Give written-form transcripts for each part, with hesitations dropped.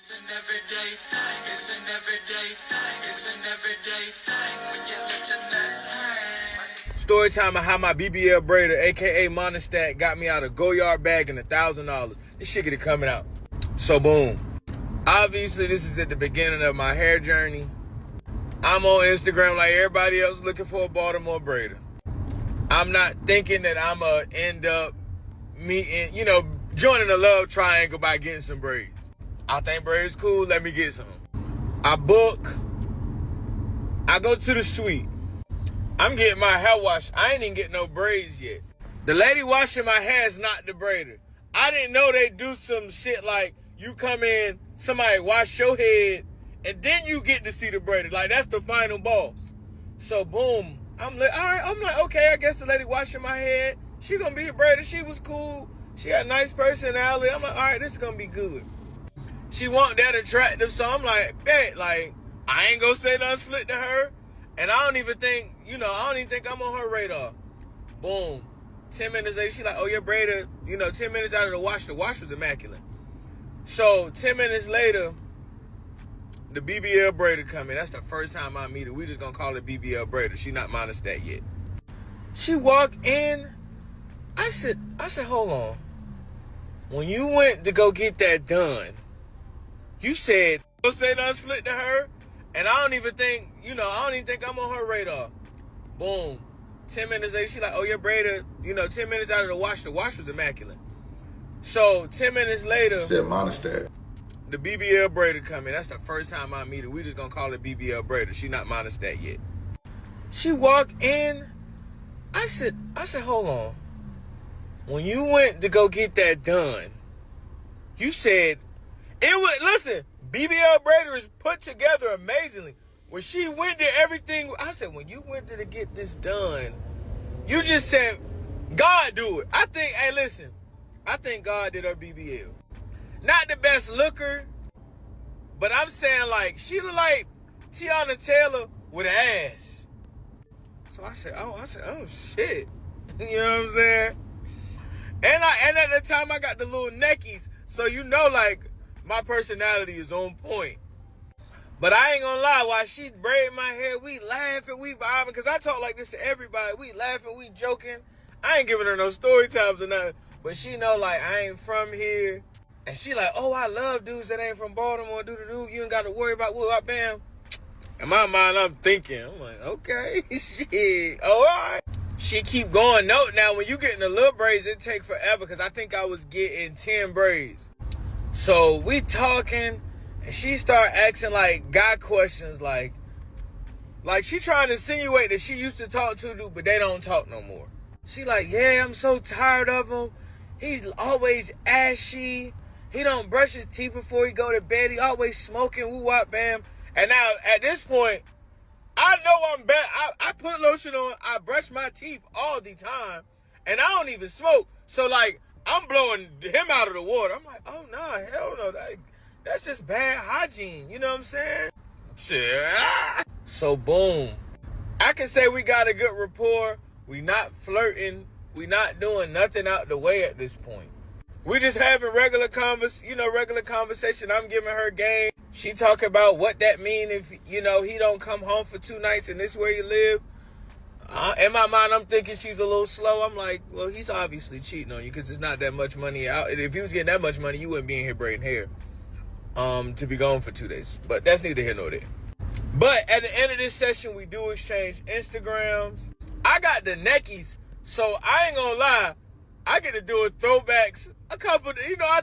It's an everyday thing. It's an everyday thing. It's an everyday thing when you let your nuts hang. Story time of how my BBL braider, aka Monostat, got me out of Go-Yard bag and $1,000. This shit get coming out. So boom. Obviously, this is at the beginning of my hair journey. I'm on Instagram like everybody else looking for a Baltimore braider. I'm not thinking that I'm going to end up meeting, joining a love triangle by getting some braids. I think braids cool, let me get some. I go to the suite. I'm getting my hair washed. I ain't even getting no braids yet. The lady washing my hair is not the braider. I didn't know they do some shit like you come in, somebody wash your head, and then you get to see the braider. Like, that's the final boss. So, boom. I'm like, okay, I guess the lady washing my head, she gonna be the braider. She was cool. She had a nice personality. I'm like, all right, this is gonna be good. She wasn't that attractive, so I'm like, bet, like, I ain't gonna say nothing slick to her. And I don't even think I'm on her radar. Boom. 10 minutes later, she like, oh, your braider, 10 minutes out of the wash was immaculate. So 10 minutes later, the BBL braider come in. That's the first time I meet her. We just gonna call it BBL braider. She not Monostat yet. She walked in. I said, hold on. When you went to go get that done, you said, don't say nothing slick to her. And I don't even think I'm on her radar. Boom. 10 minutes later, she like, oh, your braider, 10 minutes out of the wash was immaculate. So 10 minutes later, said Monostat. The BBL braider come in. That's the first time I meet her. We just gonna call it BBL braider. She not Monostat yet. She walked in. I said, hold on. When you went to go get that done, you said, listen, BBL braider is put together amazingly. When she went to everything, I said, when you went to get this done, you just said, God do it. I think God did her BBL. Not the best looker, but I'm saying, like, she look like Tiana Taylor with an ass. So I said, oh shit. You know what I'm saying? And at the time I got the little neckies, so like my personality is on point. But I ain't gonna lie, while she braid my hair, we laughing, we vibing, because I talk like this to everybody. We laughing, we joking. I ain't giving her no story times or nothing, but she know, like, I ain't from here. And she like, oh, I love dudes that ain't from Baltimore, you ain't got to worry about what, bam. In my mind, I'm thinking, I'm like, okay, shit, all right. She keep going. No, now when you getting the little braids, it take forever, because I think I was getting 10 braids. So we talking, and she start asking, like, guy questions, like she trying to insinuate that she used to talk to dude, but they don't talk no more. She like, yeah, I'm so tired of him. He's always ashy. He don't brush his teeth before he go to bed. He always smoking, woo-wop, bam. And now, at this point, I know I'm bad. I put lotion on. I brush my teeth all the time. And I don't even smoke. So, like, I'm blowing him out of the water. I'm like, oh, nah, hell no. That's just bad hygiene. You know what I'm saying? So, boom. I can say we got a good rapport. We not flirting. We not doing nothing out the way at this point. We just having regular conversation. I'm giving her game. She talk about what that mean if, he don't come home for 2 nights and this where you live. In my mind, I'm thinking she's a little slow. I'm like, well, he's obviously cheating on you because there's not that much money out. If he was getting that much money, you wouldn't be in here braiding hair to be gone for 2 days. But that's neither here nor there. But at the end of this session, we do exchange Instagrams. I got the neckies, so I ain't gonna lie. I get to do throwbacks. A couple, I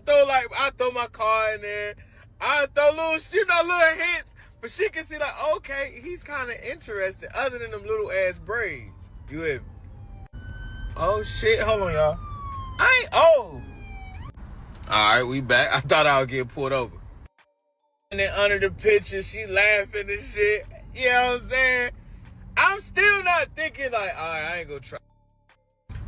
throw my car in there. I throw little hints. But she can see, like, okay, he's kind of interested other than them little ass braids. You hear me? Oh, shit. Hold on, y'all. All right, we back. I thought I would get pulled over. And then under the picture, she laughing and shit. You know what I'm saying? I'm still not thinking, like, all right, I ain't gonna try.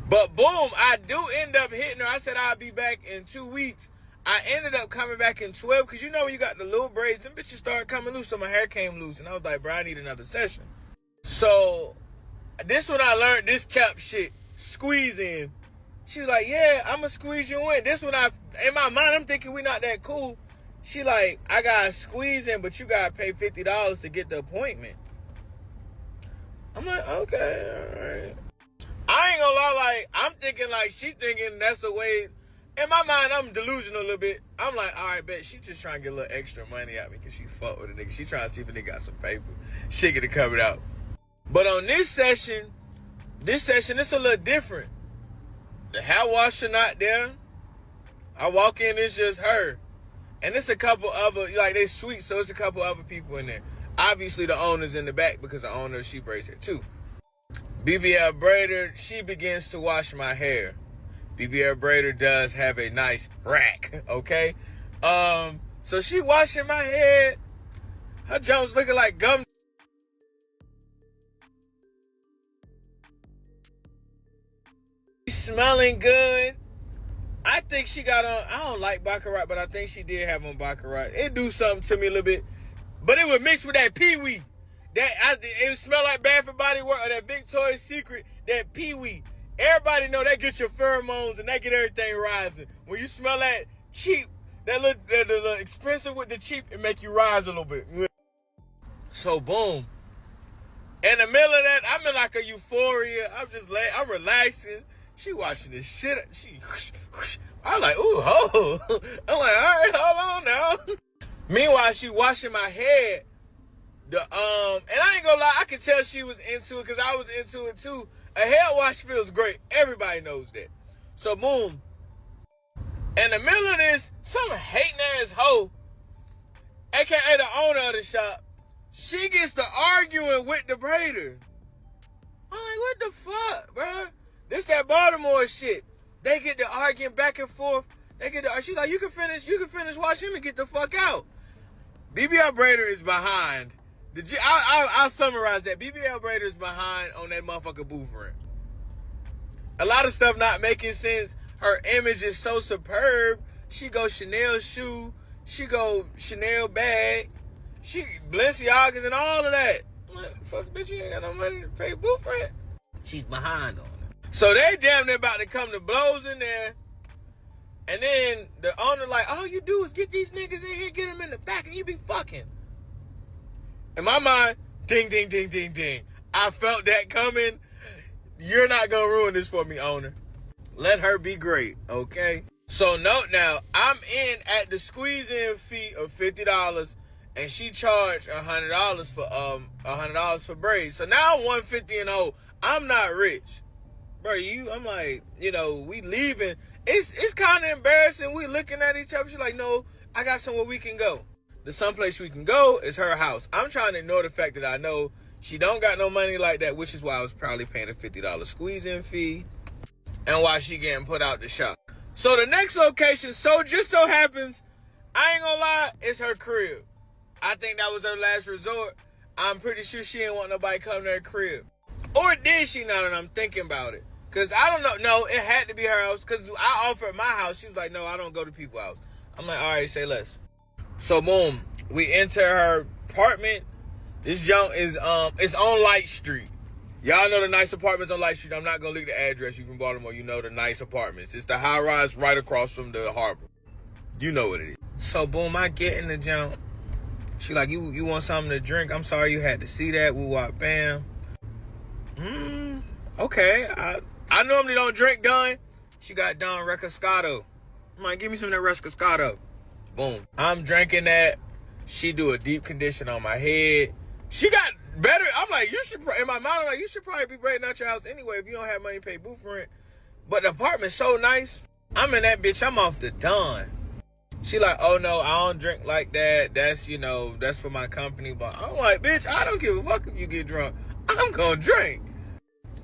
But boom, I do end up hitting her. I said I'll be back in 2 weeks. I ended up coming back in 12 because when you got the little braids, them bitches started coming loose, so my hair came loose. And I was like, bro, I need another session. So this one I learned this cap shit, squeeze in. She was like, yeah, I'm going to squeeze you in. This one in my mind, I'm thinking we not that cool. She like, I got squeezing, but you got to pay $50 to get the appointment. I'm like, okay, all right. I ain't gonna lie, like, I'm thinking like she thinking that's the way. In my mind, I'm delusional a little bit. I'm like, all right, bet she just trying to get a little extra money out of me because she fuck with a nigga. She trying to see if a nigga got some paper. She get it covered out. But on this session, it's a little different. The hair washer not there. I walk in, it's just her. And it's a couple other, like, they sweet, so it's a couple other people in there. Obviously, the owner's in the back because the owner, she braids hair too. BBL Braider, she begins to wash my hair. BBL Braider does have a nice rack, okay? So she washing my head. Her Jones looking like gum. Smelling good. I think she got on, I don't like Baccarat, but I think she did have on Baccarat. It do something to me a little bit. But it was mixed with that Pee-wee. It smelled like Bath and Body Works or that Victoria's Secret, that Pee-wee. Everybody know that get your pheromones and that get everything rising. When you smell that cheap, that little expensive with the cheap, it make you rise a little bit. So boom. In the middle of that, I'm in like a euphoria. I'm relaxing. She washing this shit. I'm like, ooh, ho. I'm like, all right, hold on now. Meanwhile, she washing my head. And I ain't gonna lie, I could tell she was into it because I was into it too. A hair wash feels great. Everybody knows that. So boom. In the middle of this, some hating ass hoe, aka the owner of the shop, she gets to arguing with the braider. I'm like, what the fuck, bro? This that Baltimore shit. They get to arguing back and forth. She's like, you can finish wash him and get the fuck out. BBL Braider is behind. I'll summarize that. BBL Braider is behind on that motherfucker booth rent. A lot of stuff not making sense. Her image is so superb. She go Chanel shoe. She go Chanel bag. She Balenciagas and all of that. I'm like, fuck, bitch, you ain't got no money to pay booth rent. She's behind on it. So they damn near about to come to blows in there. And then the owner like, all you do is get these niggas in here, get them in the back, and you be fucking. In my mind, ding, ding, ding, ding, ding. I felt that coming. You're not going to ruin this for me, owner. Let her be great, okay? So note now, I'm in at the squeeze-in fee of $50, and she charged $100 for braids. So now I'm 150 and old. I'm not rich. Bro, I'm like, we leaving. It's kind of embarrassing. We looking at each other. She's like, no, I got somewhere we can go. The someplace we can go is her house. I'm trying to ignore the fact that I know she don't got no money like that, which is why I was probably paying a $50 squeeze-in fee and why she getting put out the shop. So the next location, just so happens, I ain't gonna lie, it's her crib. I think that was her last resort. I'm pretty sure she didn't want nobody come to her crib. Or did she now that I'm thinking about it? Because I don't know. No, it had to be her house because I offered my house. She was like, no, I don't go to people's house. I'm like, all right, say less. So boom, we enter her apartment. This junk is it's on Light Street. Y'all know the nice apartments on Light Street. I'm not gonna leak the address. You from Baltimore, you know the nice apartments. It's the high rise right across from the harbor. You know what it is. So boom, I get in the junk. She like, you want something to drink? I'm sorry you had to see that. We walk, bam. Okay. I normally don't drink Don. She got Don Recascato. I'm like, give me some of that Recascato. Boom. I'm drinking that. She do a deep condition on my head. She got better. I'm like, in my mind, I'm like, you should probably be braiding out your house anyway if you don't have money to pay booth rent. But the apartment's so nice. I'm in that bitch. I'm off the Don. She like, oh no, I don't drink like that. That's, that's for my company. But I'm like, bitch, I don't give a fuck if you get drunk. I'm gonna drink.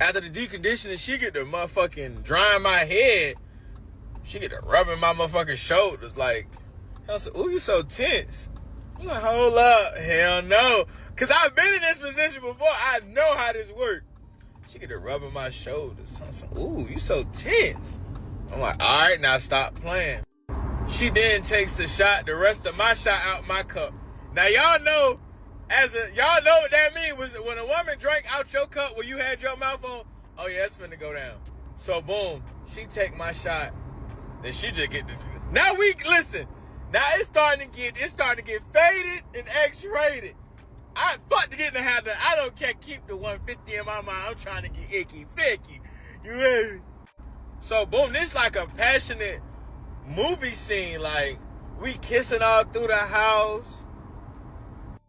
After the deconditioning, she get the motherfucking drying my head. She get the rubbing my motherfucking shoulders. Like, I said, ooh, you so tense. I'm like, hold up. Hell no. Because I've been in this position before. I know how this works. She get the rubbing my shoulders. I said, ooh, you so tense. I'm like, all right, now stop playing. She then takes the rest of my shot out my cup. Now, y'all know what that means. Was when a woman drank out your cup where you had your mouth on, oh yeah, it's finna go down. So boom, she take my shot. Then she just get the... Now listen, Now it's starting to get faded and X-rated. I fuck to get in the habit. I don't care. Keep the 150 in my mind. I'm trying to get icky ficky. You hear me? So boom, this like a passionate movie scene. Like we kissing all through the house.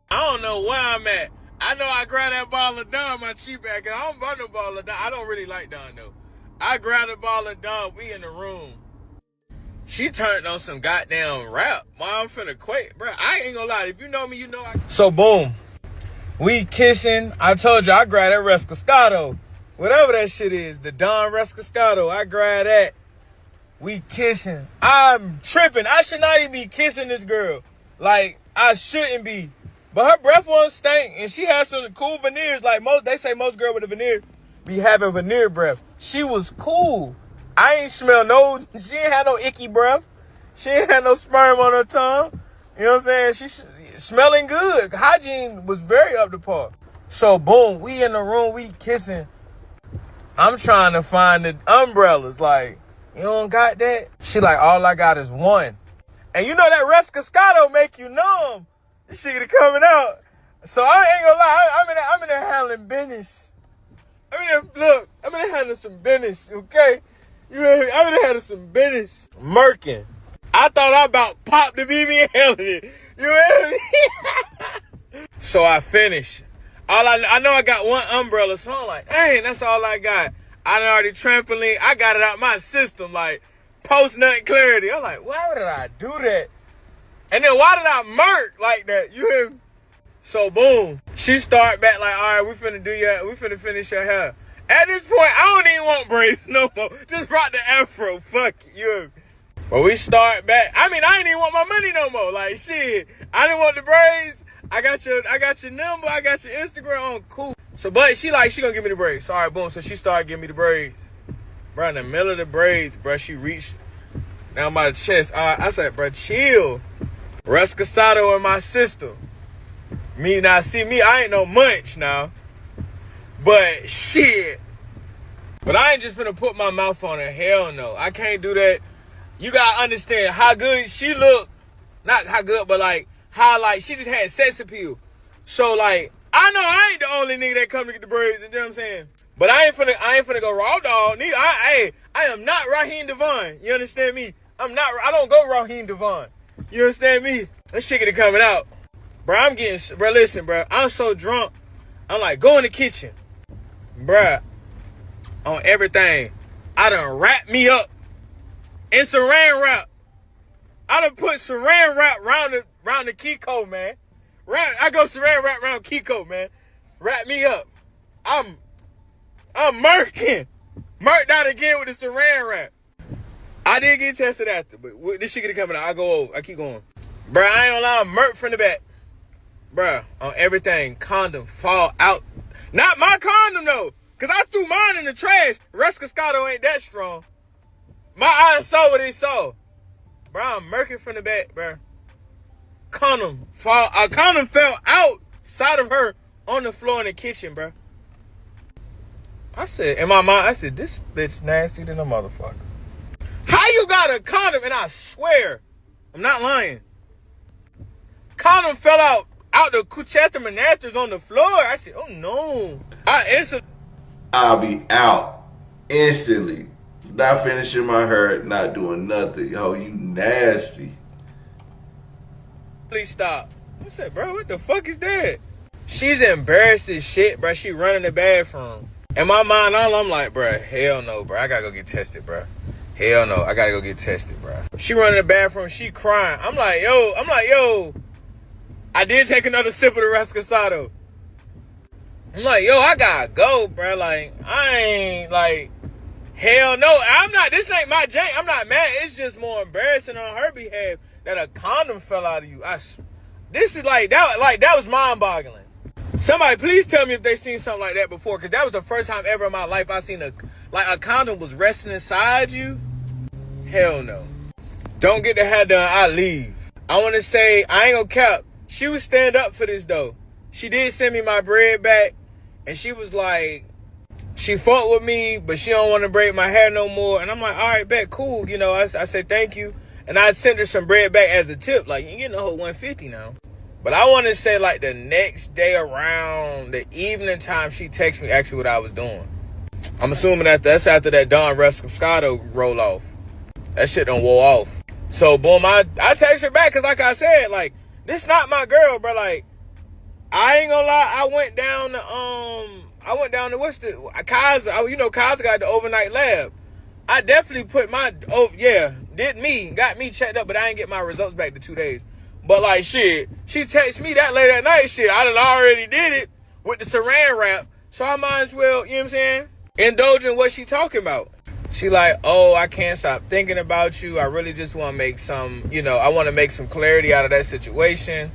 I don't know where I'm at. I know I grabbed that bottle of Dawn, my cheap bag. I don't buy no bottle of Dawn. I don't really like Dawn though. I grabbed a bottle of Dawn. We in the room. She turned on some goddamn rap. Mom, I'm finna quit, bro. I ain't gonna lie. If you know me, you know I. So boom, we kissing. I told you I grabbed that Rescascato, whatever that shit is, the Don Rescascato. I grabbed that. We kissing. I'm tripping. I should not even be kissing this girl. Like I shouldn't be. But her breath won't stink, and she has some cool veneers. Like they say most girls with a veneer be having veneer breath. She was cool. I ain't smell she ain't had no icky breath. She ain't had no sperm on her tongue. You know what I'm saying? She's smelling good. Hygiene was very up to par. So boom, we in the room, we kissing. I'm trying to find the umbrellas. Like, you don't got that? She like, all I got is one. And you know that Rescascato make you numb. This shit coming out. So I ain't gonna lie, I'm in there handling business. I'm in there handling some business, okay? You know what I mean? I'm in there handling some business. Murking. I thought I about popped the BB and handled it. You know what I mean? So I finished. I know I got one umbrella, so I'm like, dang, that's all I got. I done already trampoline. I got it out my system, like, post-nut clarity. I'm like, why did I do that? And then why did I murk like that? You hear me? So boom, she start back like, all right, we finna finish your hair. At this point, I don't even want braids no more. Just rock the afro, fuck it, you hear me? But we start back. I mean, I ain't even want my money no more. Like shit, I didn't want the braids. I got your number, I got your Instagram on, cool. So but she gonna give me the braids. So, all right, boom. So she started giving me the braids. Bro, in the middle of the braids, bro, she reached down my chest. I said, bro, chill. Rescasado in my system. Me, I ain't no munch now. But shit. But I ain't just finna put my mouth on her. Hell no. I can't do that. You gotta understand how good she look. Not how good, but like how like she just had sex appeal. So like I know I ain't the only nigga that come to get the braids, you know what I'm saying? But I ain't finna go raw dog. Neither I am not Raheem Devon. You understand me? I don't go Raheem Devon. You understand me? That shit get coming out. Bro, listen, bro. I'm so drunk. I'm like, go in the kitchen. Bro, on everything. I done wrap me up in saran wrap. I done put saran wrap round the Kiko, man. I go saran wrap round Kiko, man. Wrap me up. I'm murking. Murked out again with the saran wrap. I did get tested after, but this shit get coming out. I keep going. Bruh, I ain't gonna lie, I'm murked from the back. Bruh, on everything, condom fall out. Not my condom, though, because I threw mine in the trash. Rescascato ain't that strong. My eyes saw what they saw. Bruh, I'm murking from the back, bruh. Condom fell outside of her on the floor in the kitchen, bruh. I said, in my mind, this bitch nasty than a motherfucker. How you got a condom? And I swear, I'm not lying. Condom fell out the cuchetta on the floor. I said, oh no. I'll be out instantly. Not finishing my hair, not doing nothing. Yo, you nasty. Please stop. I said, bro, what the fuck is that? She's embarrassed as shit, bro. She running the bathroom. In my mind, I'm like, bro, hell no, bro. I gotta go get tested, bro. Hell no, I gotta go get tested, bro. She running the bathroom, she crying. I'm like, yo. I did take another sip of the Rescasado. I'm like, yo, I gotta go, bro. Like, I ain't, like, hell no. This ain't my jank. I'm not mad. It's just more embarrassing on her behalf that a condom fell out of you. This is like that was mind-boggling. Somebody, please tell me if they seen something like that before, because that was the first time ever in my life I seen a condom was resting inside you. Hell no. Don't get the hair done, I leave. I want to say, I ain't gonna cap. She would stand up for this, though. She did send me my bread back, and she was like, she fought with me, but she don't want to braid my hair no more. And I'm like, all right, bet, cool. You know, I said thank you. And I sent her some bread back as a tip. Like, you know, $150 now. But I want to say, like, the next day around the evening time, she texted me actually what I was doing. I'm assuming that that's after that Don Rescoscato roll off. That shit done wore off. So, boom, I text her back because, like I said, like, this not my girl, bro. Like, I ain't gonna lie. I went down to what's the Kaiser? You know, Kaiser got the overnight lab. I definitely put my got me checked up, but I ain't get my results back to 2 days. But like shit, she texted me that late at night. Shit, I done already did it with the saran wrap, so I might as well, you know what I'm saying, indulge in what she talking about. She like, oh, I can't stop thinking about you. I really just want to make some, you know, I want to make some clarity out of that situation.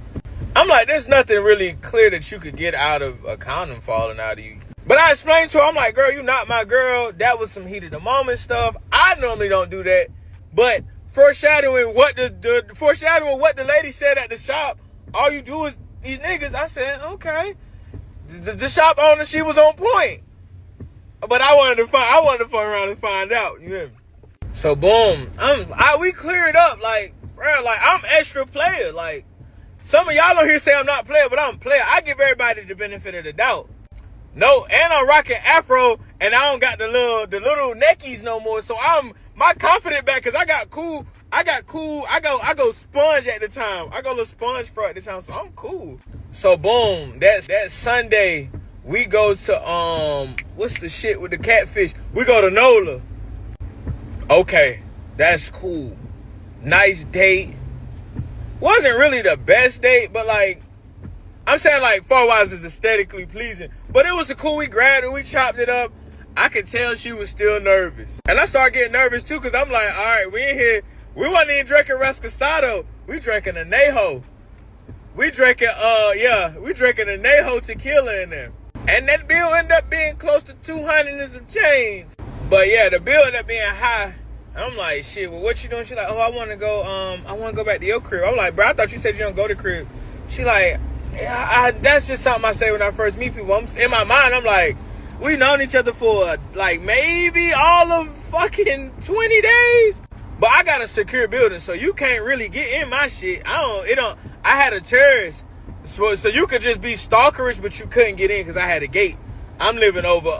I'm like, there's nothing really clear that you could get out of a condom falling out of you. But I explained to her, I'm like, girl, you not my girl. That was some heat of the moment stuff. I normally don't do that. But foreshadowing what the lady said at the shop, all you do is these niggas. I said, okay. The shop owner, she was on point. But I wanted to fuck around and find out. You hear me? So boom, we clear it up. Like, bro, like I'm extra player. Like, some of y'all on here say I'm not player, but I'm player. I give everybody the benefit of the doubt. No, and I'm rocking afro, and I don't got the little neckies no more. So my confident back, cause I go sponge at the time. I go little sponge fro at the time, so I'm cool. So boom, that Sunday we go to what's the shit with the catfish? We go to NOLA. Okay, that's cool. Nice date. Wasn't really the best date, but like, I'm saying like far-wise is aesthetically pleasing. But it was a cool, we grabbed it, we chopped it up. I could tell she was still nervous. And I started getting nervous too, because I'm like, all right, we in here. We wasn't even drinking Rescosado. We drinking Anejo. We drinking Anejo tequila in there. And that bill ended up being close to 200 and some change. But yeah, the bill ended up being high. I'm like, shit, well, what you doing? She like, oh, I want to go back to your crib. I'm like, bro, I thought you said you don't go to crib. She like, yeah, that's just something I say when I first meet people. In my mind, I'm like, we known each other for like maybe all of fucking 20 days. But I got a secure building, so you can't really get in my shit. I had a terrace, so you could just be stalkerish, but you couldn't get in because I had a gate. I'm living over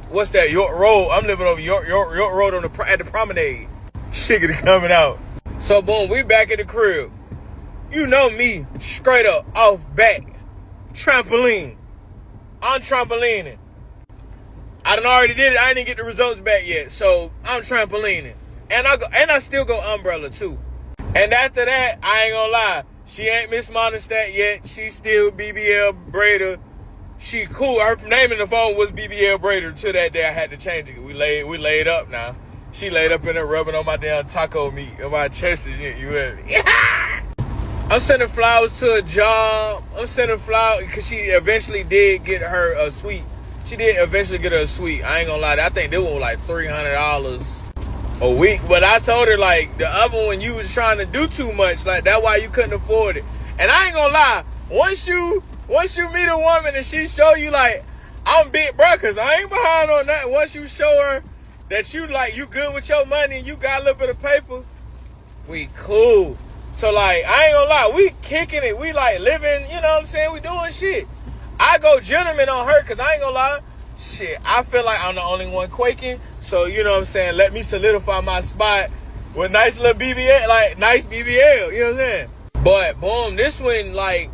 what's that, York Road? I'm living over York Road at the promenade. Shit coming out. So boom, we back at the crib. You know me, straight up, off back, trampoline. I'm trampolining. I done already did it. I didn't get the results back yet, so I'm trampolining. And I still go umbrella too. And after that, I ain't gonna lie, she ain't Miss Monistat yet. She still BBL Braider. She cool. Her name in the phone was BBL Braider. Till that day, I had to change it. We laid up now. She laid up in there rubbing on my damn taco meat on my chest. You hear me? Yeah! I'm sending flowers to a job. I'm sending flowers because she eventually did get her a suite. She did eventually get her a suite. I ain't gonna lie. I think they were like $300 a week. But I told her, like, the other one, you was trying to do too much. Like, that's why you couldn't afford it. And I ain't gonna lie. Once you meet a woman and she show you, like, I'm big, bro, because I ain't behind on that. Once you show her that you, like, you good with your money and you got a little bit of paper, we cool. So, like, I ain't gonna lie, we kicking it. We, like, living, you know what I'm saying? We doing shit. I go gentleman on her because I ain't gonna lie. Shit, I feel like I'm the only one quaking. So, you know what I'm saying? Let me solidify my spot with nice little BBL, like, nice BBL. You know what I'm saying? But, boom, this one, like,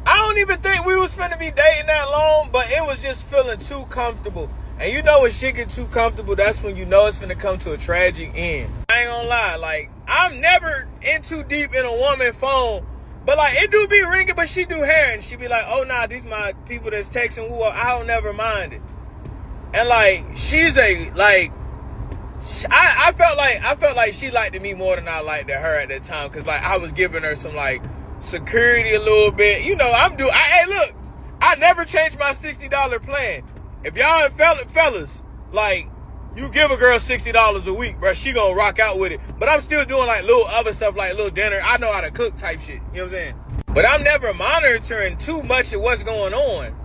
I don't even think we was finna be dating that long, but it was just feeling too comfortable. And you know when shit get too comfortable, that's when you know it's finna come to a tragic end. I ain't gonna lie, like, I'm never in too deep in a woman phone, but like, it do be ringing, but she do hair, and she be like, oh nah, these my people that's texting who I don't never mind it. And like, she's I felt like she liked me more than I liked her at that time, cause like I was giving her some like security a little bit. You know, hey look, I never changed my $60 plan. If y'all fellas, like, you give a girl $60 a week, bro, she gonna rock out with it. But I'm still doing like little other stuff, like little dinner. I know how to cook type shit. You know what I'm saying? But I'm never monitoring too much of what's going on.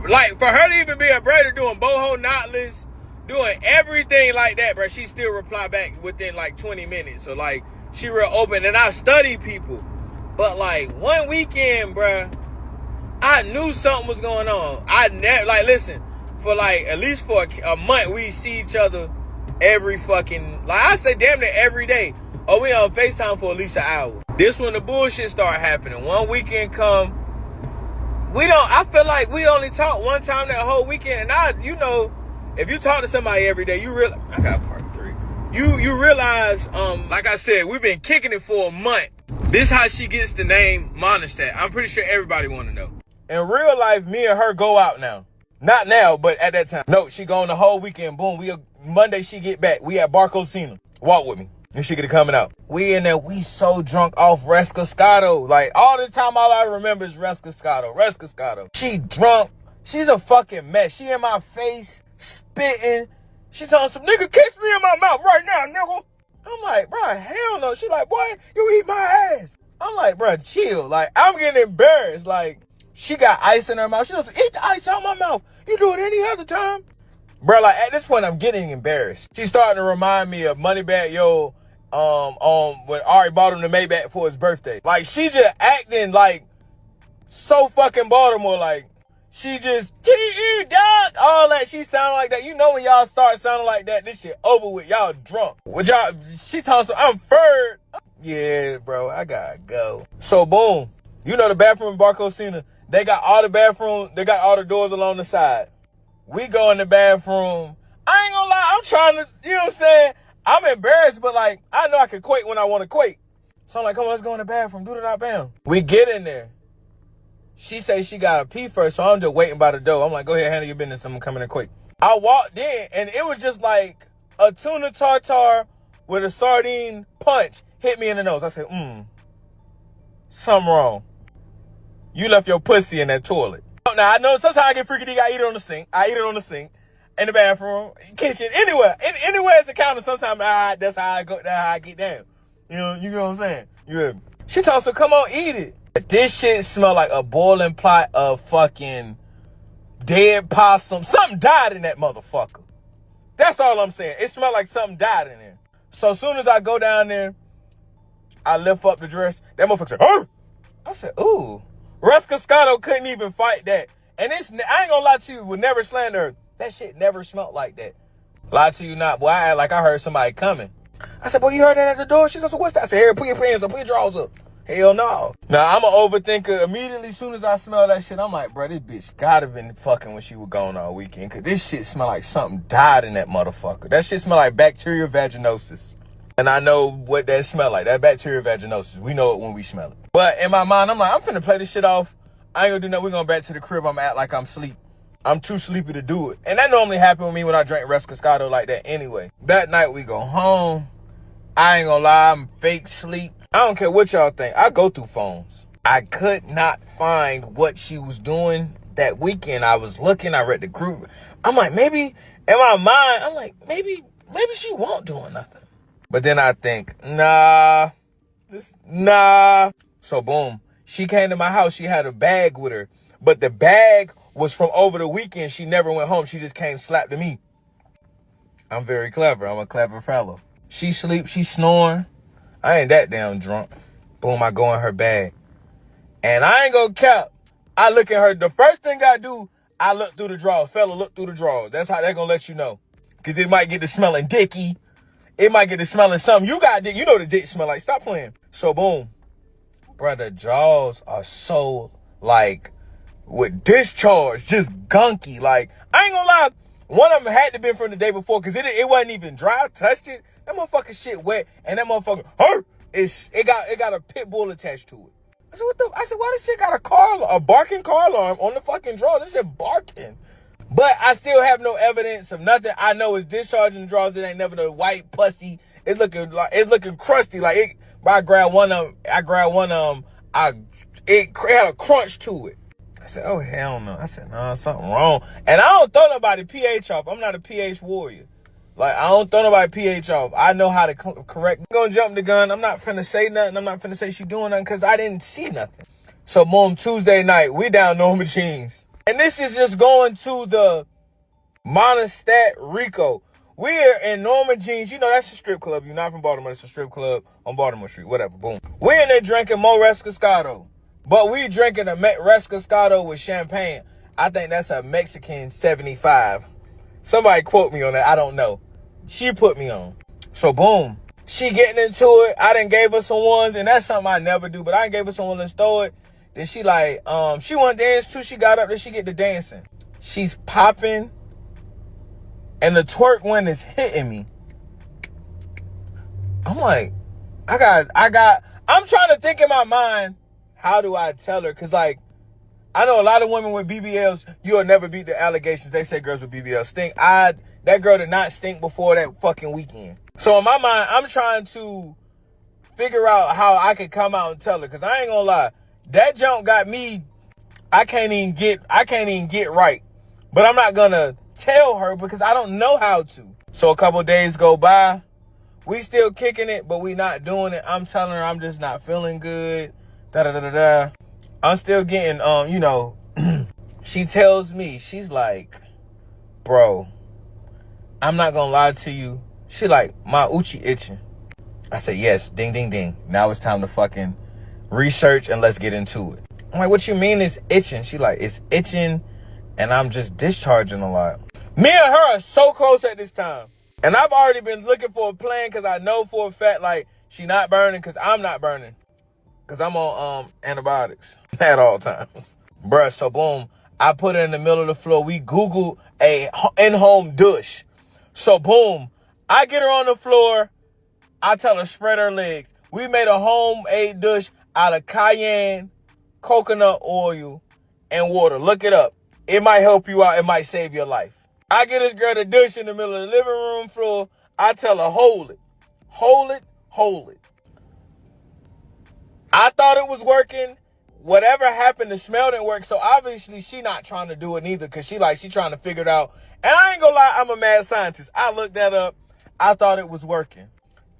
Like, for her to even be a braider doing boho knotless, doing everything like that, bro. She still reply back within like 20 minutes. So like, she real open, and I study people. But like one weekend, bro, I knew something was going on. I never, like, listen, for like at least for a month, we see each other every fucking, like I say damn near every day. Or we on FaceTime for at least an hour. This when the bullshit start happening. One weekend come, I feel like we only talk one time that whole weekend. And you know, if you talk to somebody every day, I got part 3. You realize, like I said, we've been kicking it for a month. This how she gets the name Monistat. I'm pretty sure everybody want to know. In real life, me and her go out now. Not now, but at that time. No, she gone the whole weekend. Boom. Monday she get back. We at Barcosina. Walk with me. And she get it coming out. We in there. We so drunk off Rescascato. Like, all the time, all I remember is Rescascato. She drunk. She's a fucking mess. She in my face, spitting. She telling some nigga, kiss me in my mouth right now, nigga. I'm like, bro, hell no. She like, boy, you eat my ass. I'm like, bro, chill. Like, I'm getting embarrassed. Like, she got ice in her mouth. She doesn't eat the ice out my mouth. You do it any other time. Bro, like, at this point, I'm getting embarrassed. She's starting to remind me of Moneybag Yo, when Ari bought him the Maybach for his birthday. Like, she just acting like so fucking Baltimore. Like, she just, T.E. dog, all that. She sound like that. You know when y'all start sounding like that, this shit over with. Y'all drunk. She tells her, I'm furred. Yeah, bro, I gotta go. So, boom. You know the bathroom in Barcosina, they got all the doors along the side. We go in the bathroom. I ain't gonna lie, I'm trying to, you know what I'm saying? I'm embarrassed, but like, I know I can quake when I want to quake. So I'm like, come on, let's go in the bathroom. Do the bam. We get in there. She say she got to pee first, so I'm just waiting by the door. I'm like, go ahead, handle your business. I'm coming in quick. I walked in, and it was just like a tuna tartare with a sardine punch hit me in the nose. I said, something wrong. You left your pussy in that toilet. Now, I know sometimes I get freaky. I eat it on the sink. In the bathroom, kitchen, anywhere. Anywhere it's a counter, sometimes that's how I go. That's how I get down. You know what I'm saying? You hear me? She told us to come on, eat it. This shit smell like a boiling pot of fucking dead possum. Something died in that motherfucker. That's all I'm saying. It smelled like something died in there. So as soon as I go down there, I lift up the dress. That motherfucker said, "Arr!" I said, ooh. Rescascato couldn't even fight that. And I ain't gonna lie to you, would never slander her. That shit never smelled like that. Lie to you not, boy. I act like I heard somebody coming. I said, boy, you heard that at the door? She goes, what's that? I said, here, put your pants up, put your drawers up. Hell no. Now, I'm an overthinker. Immediately, as soon as I smell that shit, I'm like, bro, this bitch gotta been fucking when she was gone all weekend. Cause this shit smell like something died in that motherfucker. That shit smell like bacterial vaginosis. And I know what that smell like. That bacterial vaginosis. We know it when we smell it. But in my mind, I'm like, I'm finna play this shit off. I ain't gonna do nothing. We're going back to the crib. I'm act like I'm asleep. I'm too sleepy to do it. And that normally happen with me when I drink Rescascato like that anyway. That night we go home. I ain't gonna lie, I'm fake sleep. I don't care what y'all think. I go through phones. I could not find what she was doing that weekend. I was looking, I read the group. I'm like, maybe, in my mind, I'm like, maybe she won't doing nothing. But then I think, nah. So boom, she came to my house. She had a bag with her. But the bag was from over the weekend. She never went home. She just came slapped to me. I'm very clever. I'm a clever fellow. She sleeps. She snoring. I ain't that damn drunk. Boom, I go in her bag. And I ain't gonna cap. I look at her. The first thing I do, I look through the drawers. Fella, look through the drawers. That's how they're gonna let you know. Because it might get to smelling dicky. It might get to smelling something. You got dick. You know the dick smell like. Stop playing. So boom. Bruh, the jaws are so, like, with discharge, just gunky. Like, I ain't gonna lie, one of them had to been from the day before, because it wasn't even dry. I touched it. That motherfucking shit wet, and that motherfucker, it got a pit bull attached to it. I said, why this shit got a barking car alarm on the fucking drawer? This shit barking. But I still have no evidence of nothing. I know it's discharging the drawers. It ain't never no white pussy. It's looking crusty. Like I grabbed one of them. It had a crunch to it. I said, oh hell no. I said, nah, something wrong. And I don't throw nobody pH off. I'm not a pH warrior. Like, I don't throw nobody pH off. I know how to correct. I'm gonna jump the gun. I'm not finna say nothing. I'm not finna say she doing nothing because I didn't see nothing. So boom, Tuesday night, we down Norma Jeans. And this is just going to the Monostat Rico. We are in Norman Jeans. You know, that's a strip club. You're not from Baltimore. It's a strip club on Baltimore Street. Whatever. Boom. We're in there drinking Mo Rescascato. But we drinking a Rescascato with champagne. I think that's a Mexican 75. Somebody quote me on that. I don't know. She put me on. So, boom. She getting into it. I done gave her some ones, and that's something I never do. But I done gave her some ones, let's throw it. Then she like, she want to dance too. She got up there. She get to dancing. She's popping. And the twerk one is hitting me. I'm like, I'm trying to think in my mind, how do I tell her? Because, like, I know a lot of women with BBLs, you'll never beat the allegations. They say girls with BBLs stink. That girl did not stink before that fucking weekend. So in my mind, I'm trying to figure out how I can come out and tell her. Because I ain't gonna lie, that junk got me, I can't even get right. But I'm not gonna tell her because I don't know how to. So a couple days go by. We still kicking it, but we not doing it. I'm telling her I'm just not feeling good. Da-da-da-da-da. I'm still getting, she tells me, she's like, bro, I'm not gonna lie to you. She like, my Uchi itching. I said, yes, ding, ding, ding. Now it's time to fucking research and let's get into it. I'm like, what you mean it's itching? She like, it's itching and I'm just discharging a lot. Me and her are so close at this time. And I've already been looking for a plan because I know for a fact, like, she not burning because I'm not burning. Because I'm on antibiotics at all times. Bruh, so boom, I put her in the middle of the floor. We Googled a in-home douche. So boom, I get her on the floor. I tell her spread her legs. We made a homemade douche out of cayenne, coconut oil, and water. Look it up. It might help you out. It might save your life. I get this girl the douche in the middle of the living room floor. I tell her, hold it. Hold it. Hold it. I thought it was working. Whatever happened, the smell didn't work. So obviously she not trying to do it neither because she trying to figure it out. And I ain't gonna lie, I'm a mad scientist. I looked that up. I thought it was working.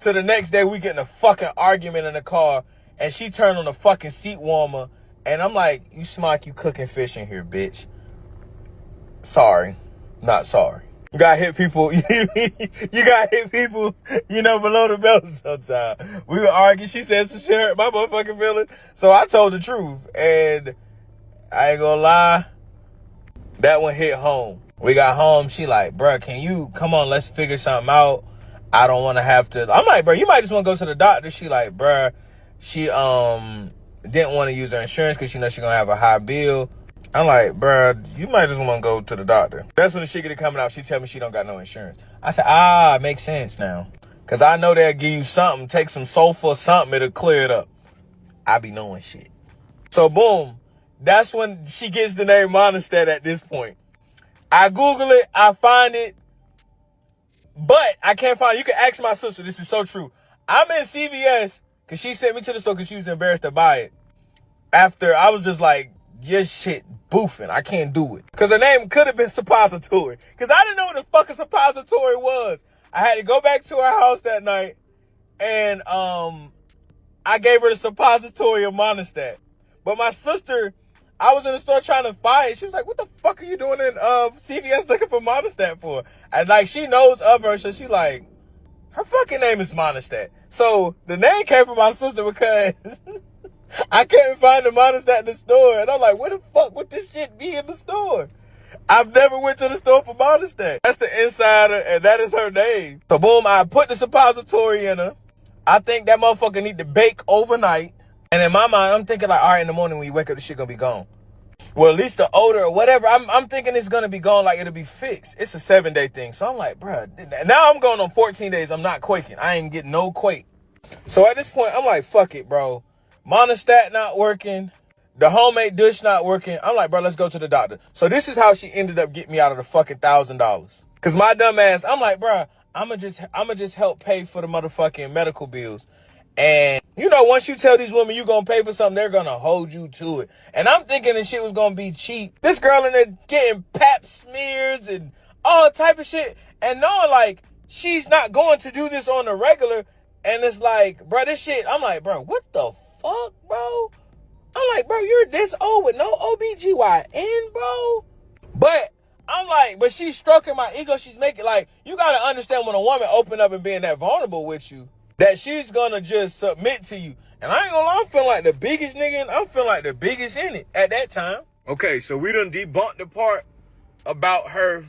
To the next day, we get in a fucking argument in the car and she turned on the fucking seat warmer. And I'm like, you smell like you cooking fish in here, bitch. Sorry. Not sorry. You gotta hit people. You gotta hit people, below the belt sometimes. We were arguing. She said some shit hurt my motherfucking feelings. So I told the truth. And I ain't gonna lie, that one hit home. We got home. She like, bruh, can you come on? Let's figure something out. I don't want to have to. I'm like, bruh, you might just want to go to the doctor. She like, bruh, she didn't want to use her insurance because she knows she's gonna have a high bill. I'm like, bruh, you might just want to go to the doctor. That's when the shit get coming out. She tell me she don't got no insurance. I said, it makes sense now. Because I know they'll give you something. Take some sulfur or something. It'll clear it up. I be knowing shit. So, boom. That's when she gets the name Monostat at this point. I Google it. I find it. But I can't find it. You can ask my sister. This is so true. I'm in CVS because she sent me to the store because she was embarrassed to buy it. After I was just like, your shit boofing. I can't do it. Because her name could have been Suppository. Because I didn't know what the fuck a suppository was. I had to go back to her house that night. And I gave her the suppository of Monostat. But my sister, I was in the store trying to find it. She was like, what the fuck are you doing in CVS looking for Monostat for? And like, she knows of her. So she like, her fucking name is Monostat. So the name came from my sister because I couldn't find the Monostat in the store. And I'm like, where the fuck would this shit be in the store? I've never went to the store for Monostat. That's the insider, and that is her name. So boom, I put the suppository in her. I think that motherfucker need to bake overnight. And in my mind, I'm thinking like, all right, in the morning when you wake up, the shit gonna be gone. Well, at least the odor or whatever, I'm thinking it's gonna be gone, like it'll be fixed. It's a 7-day thing. So I'm like, bruh, now I'm going on 14 days. I'm not quaking. I ain't getting no quake. So at this point, I'm like, fuck it, bro. Monostat not working. The homemade douche not working. I'm like, bro, let's go to the doctor. So this is how she ended up getting me out of the fucking $1,000. Cause my dumb ass, I'm like, bro, I'ma just help pay for the motherfucking medical bills. And once you tell these women you gonna pay for something, they're gonna hold you to it. And I'm thinking this shit was gonna be cheap. This girl in there getting pap smears and all type of shit. And knowing like she's not going to do this on the regular. And it's like, bro, this shit, I'm like, bro, what the fuck, bro? I'm like, bro, you're this old with no OBGYN, bro? But I'm like, but she's stroking my ego. She's making, like, you got to understand when a woman open up and being that vulnerable with you, that she's going to just submit to you. And I ain't gonna lie, I'm feeling like the biggest nigga, and I'm feeling like the biggest in it at that time. Okay, so we done debunked the part about her.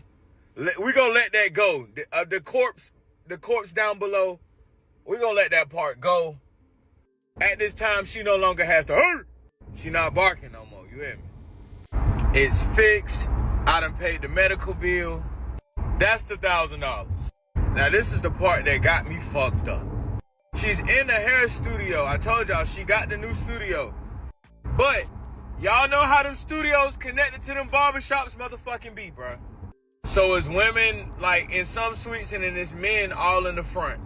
We gonna let that go. The corpse down below, we gonna let that part go. At this time, she no longer has to hurt. She not barking no more, you hear me? It's fixed. I done paid the medical bill. That's the $1,000. Now this is the part that got me fucked up. She's in the hair studio. I told y'all she got the new studio. But y'all know how them studios connected to them barbershops motherfucking be, bruh. So it's women like in some suites and then it's men all in the front.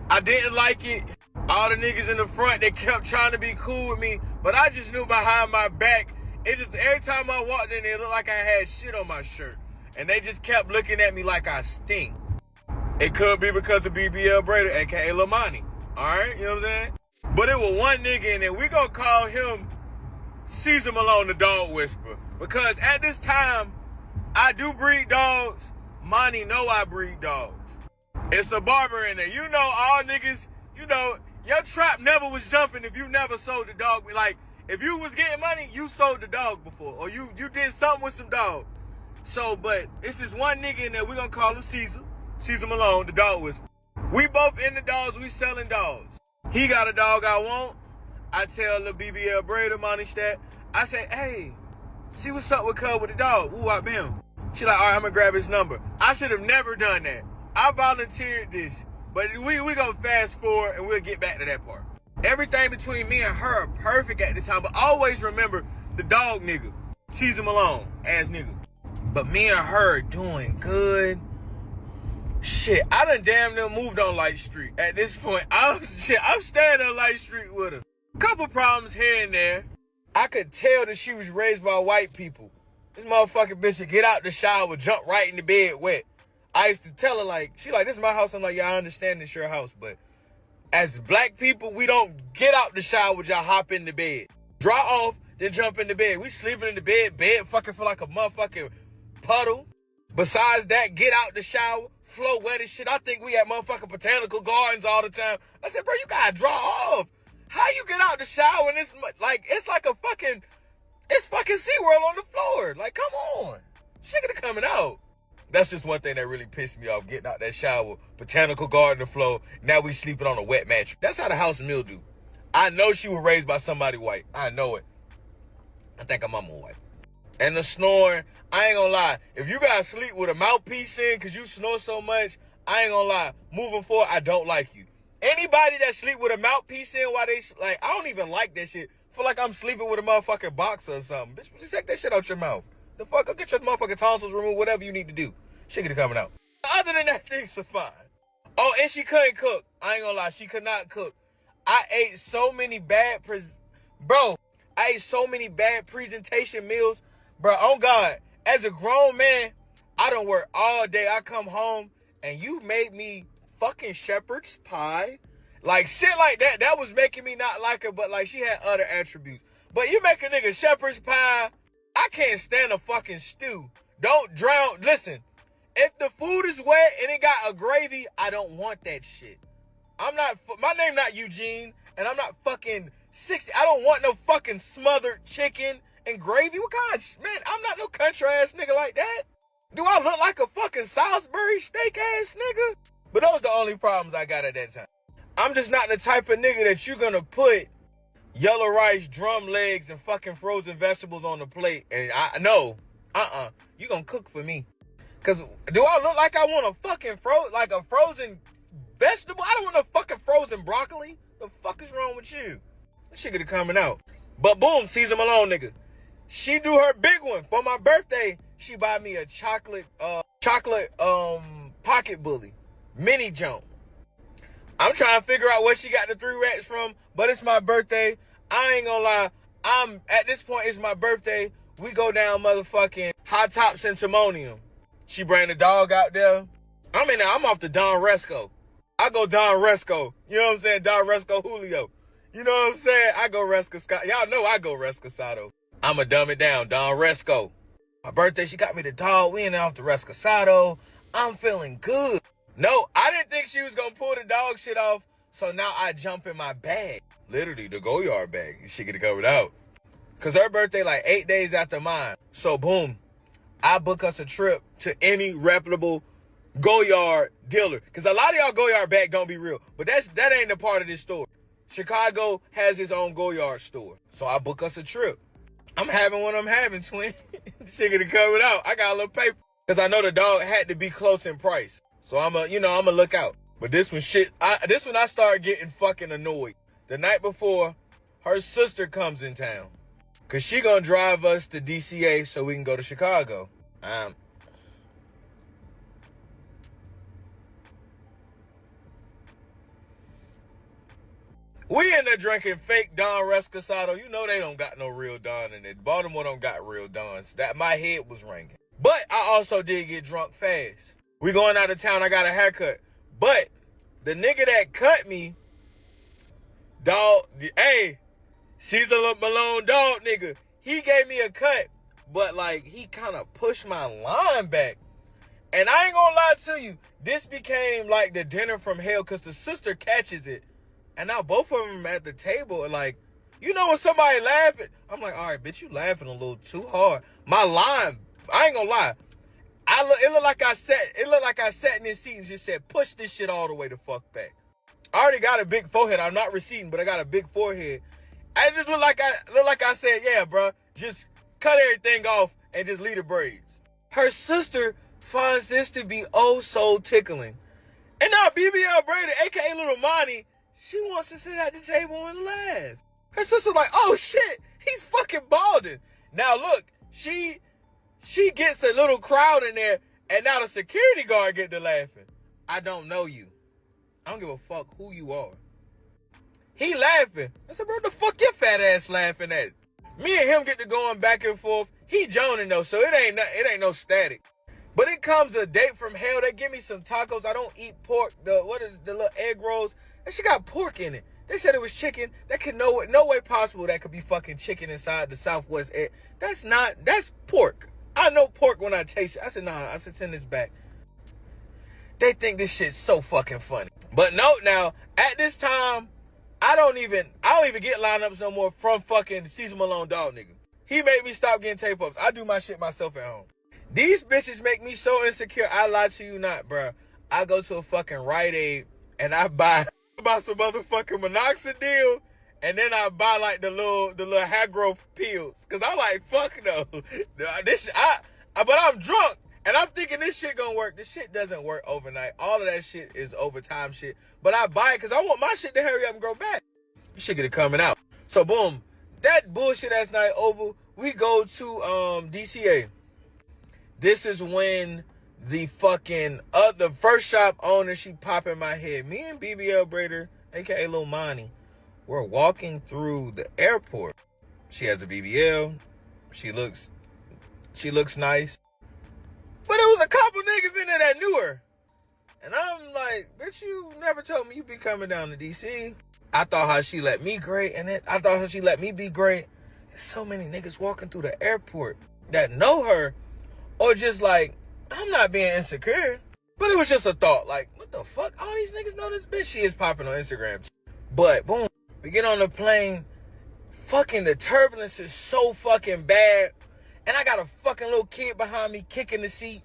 I didn't like it. All the niggas in the front, they kept trying to be cool with me, but I just knew behind my back, it just, every time I walked in there, it looked like I had shit on my shirt. And they just kept looking at me like I stink. It could be because of BBL Braider, aka Lamani. Alright, you know what I'm saying? But it was one nigga in there, we gonna call him Caesar Malone the dog whisperer. Because at this time, I do breed dogs. Monty know I breed dogs. It's a barber in there. You know, all niggas, you know, your trap never was jumping if you never sold the dog. Like, if you was getting money, you sold the dog before. Or you did something with some dogs. So, but it's this one nigga in there, we gonna call him Caesar. Caesar Malone, the dog whisperer. We both in the dogs, we selling dogs. He got a dog I want. I tell the BBL Braider, Monty Stat, I say, hey, see what's up with Cub with the dog. Ooh, I been. She like, all right, I'm gonna grab his number. I should have never done that. I volunteered this, but we gonna fast forward and we'll get back to that part. Everything between me and her are perfect at this time, but always remember the dog nigga, Caesar Malone, ass nigga. But me and her are doing good. Shit, I done damn near moved on Light Street. At this point, I'm staying on Light Street with her. Couple problems here and there. I could tell that she was raised by white people. This motherfucking bitch would get out the shower, jump right in the bed wet. I used to tell her, like, she like, this is my house. I'm like, yeah, I understand it's your house, but as black people, we don't get out the shower, y'all hop in the bed. Dry off, then jump in the bed. We sleeping in the bed fucking feel like a motherfucking puddle. Besides that, get out the shower, flow wet as shit. I think we at motherfucking botanical gardens all the time. I said, bro, you gotta dry off. How you get out the shower and it's like a fucking, it's fucking SeaWorld on the floor. Like, come on. Shit could coming out. That's just one thing that really pissed me off, getting out that shower, botanical garden the floor. Now we sleeping on a wet mattress. That's how the house mildew. I know she was raised by somebody white. I know it. I think her mama white. And the snoring, I ain't gonna lie. If you gotta sleep with a mouthpiece in because you snore so much, I ain't gonna lie. Moving forward, I don't like you. Anybody that sleep with a mouthpiece in while they, like, I don't even like that shit. Feel like I'm sleeping with a motherfucking boxer or something. Bitch, just take that shit out your mouth. The fuck, go get your motherfucking tonsils removed, whatever you need to do. Shit get it coming out. Other than that, things are fine. Oh, and she couldn't cook. I ain't gonna lie, she could not cook. I ate so many bad presentation meals. Bro, oh God, as a grown man, I done work all day. I come home and you made me fucking shepherd's pie. Like shit like that. That was making me not like her, but like she had other attributes. But you make a nigga shepherd's pie. I can't stand a fucking stew. Don't drown. Listen, if the food is wet and it got a gravy, I don't want that shit. My name not Eugene, and I'm not fucking 60. I don't want no fucking smothered chicken and gravy. What kind of, man, I'm not no country ass nigga like that. Do I look like a fucking Salisbury steak ass nigga? But those are the only problems I got at that time. I'm just not the type of nigga that you're gonna put yellow rice, drum legs, and fucking frozen vegetables on the plate. And I know, you gonna cook for me. Cause do I look like I want a fucking frozen vegetable? I don't want no fucking frozen broccoli. The fuck is wrong with you? That shit could coming out. But boom, Caesar Malone nigga. She do her big one. For my birthday, she buy me a chocolate pocket bully. Mini jump. I'm trying to figure out where she got the 3 racks from, but it's my birthday. I ain't gonna lie. At this point, it's my birthday. We go down motherfucking Hot Tops and Timonium. She bring the dog out there. I'm in there. I'm off the Don Resco. I go Don Resco. You know what I'm saying? Don Resco Julio. You know what I'm saying? I go Resco Scott. Y'all know I go Rescasado. I'ma dumb it down. Don Resco. My birthday, she got me the dog. We in off the Rescasado. I'm feeling good. No, I didn't think she was gonna pull the dog shit off. So now I jump in my bag. Literally, the Goyard bag. She get it covered out. Cause her birthday like 8 days after mine. So boom, I book us a trip to any reputable Goyard dealer. Cause a lot of y'all Goyard bag don't be real. But that ain't the part of this story. Chicago has its own Goyard store. So I book us a trip. I'm having what I'm having, twin. She get it covered out. I got a little paper. Cause I know the dog had to be close in price. So I'm a look out. But this one I start getting fucking annoyed. The night before, her sister comes in town. Cause she gonna drive us to DCA so we can go to Chicago. We in there drinking fake Don Rescasado. You know they don't got no real Don in it. Baltimore don't got real Dons. That my head was ringing. But I also did get drunk fast. We going out of town, I got a haircut. But the nigga that cut me, dog, hey, Caesar Malone dog nigga, he gave me a cut, but like he kind of pushed my line back. And I ain't gonna lie to you, this became like the dinner from hell because the sister catches it. And now both of them at the table are like, you know when somebody laughing, I'm like, all right, bitch, you laughing a little too hard. My line, I ain't gonna lie. It looked like I sat in this seat and just said, push this shit all the way the fuck back. I already got a big forehead. I'm not receding, but I got a big forehead. I just look like I said, yeah, bro, just cut everything off and just leave the braids. Her sister finds this to be oh so tickling. And now BBL Braider, aka Little Monty, she wants to sit at the table and laugh. Her sister's like, oh shit, he's fucking balding. Now look, she gets a little crowd in there, and now the security guard get to laughing. I don't know you. I don't give a fuck who you are. He laughing. I said, bro, the fuck your fat ass laughing at? Me and him get to going back and forth. He joning though, so it ain't no static. But it comes a date from hell. They give me some tacos. I don't eat pork. The little egg rolls? That shit got pork in it. They said it was chicken. That could no way possible that could be fucking chicken inside the Southwest egg. That's pork. I know pork when I taste it. I said, nah, send this back. They think this shit's so fucking funny. But no, now, at this time, I don't even get lineups no more from fucking Caesar Malone dog nigga. He made me stop getting tape ups. I do my shit myself at home. These bitches make me so insecure. I lie to you not, bro. I go to a fucking Rite Aid and I buy some motherfucking minoxidil, and then I buy like the little hair growth pills. Cause I'm like, fuck no. But I'm drunk and I'm thinking this shit gonna work. This shit doesn't work overnight. All of that shit is overtime shit. But I buy it cause I want my shit to hurry up and grow back. This shit get it coming out. So boom, that bullshit ass night over. We go to DCA. This is when the fucking the first shop owner, she pop in my head. Me and BBL Braider, aka Lil Monty, we're walking through the airport. She has a BBL. She looks nice. But there was a couple niggas in there that knew her. And I'm like, bitch, you never told me you be coming down to DC. I thought how she let me great, and then I thought how she let me be great. There's so many niggas walking through the airport that know her, or just like, I'm not being insecure, but it was just a thought. Like, what the fuck? All these niggas know this bitch. She is popping on Instagram. But boom, we get on the plane. Fucking the turbulence is so fucking bad, and I got a fucking little kid behind me kicking the seat.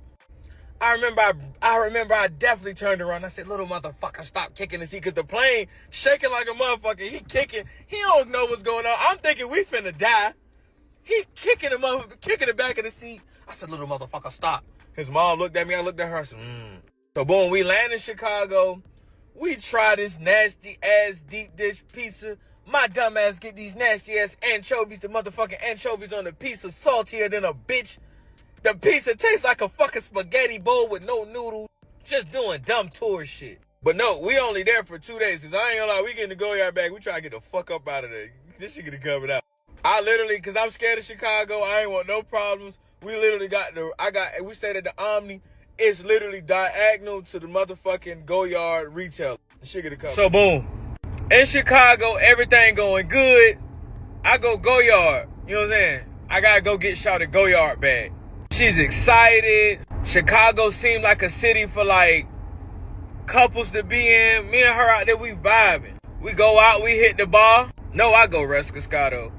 I remember I definitely turned around. I said, little motherfucker, stop kicking the seat, because the plane shaking like a motherfucker. He kicking. He don't know what's going on. I'm thinking we finna die. He kicking the back of the seat. I said, little motherfucker, stop. His mom looked at me. I looked at her. I said, So boom, we land in Chicago. We try this nasty ass deep dish pizza. My dumb ass get these nasty ass anchovies. The motherfucking anchovies on the pizza saltier than a bitch. The pizza tastes like a fucking spaghetti bowl with no noodles. Just doing dumb tourist shit. But no, we only there for 2 days. Cause I ain't gonna lie, we getting the Goyard back. We try to get the fuck up out of there. This shit get covered out. I literally, cause I'm scared of Chicago. I ain't want no problems. We literally we stayed at the Omni. It's literally diagonal to the motherfucking Goyard retailer. The shit get covered. So boom. In Chicago, everything going good. I go Goyard. You know what I'm saying? I gotta go get shot at Goyard bag. She's excited. Chicago seemed like a city for like couples to be in. Me and her out there, we vibing. We go out, we hit the bar. No, I go Rescascato.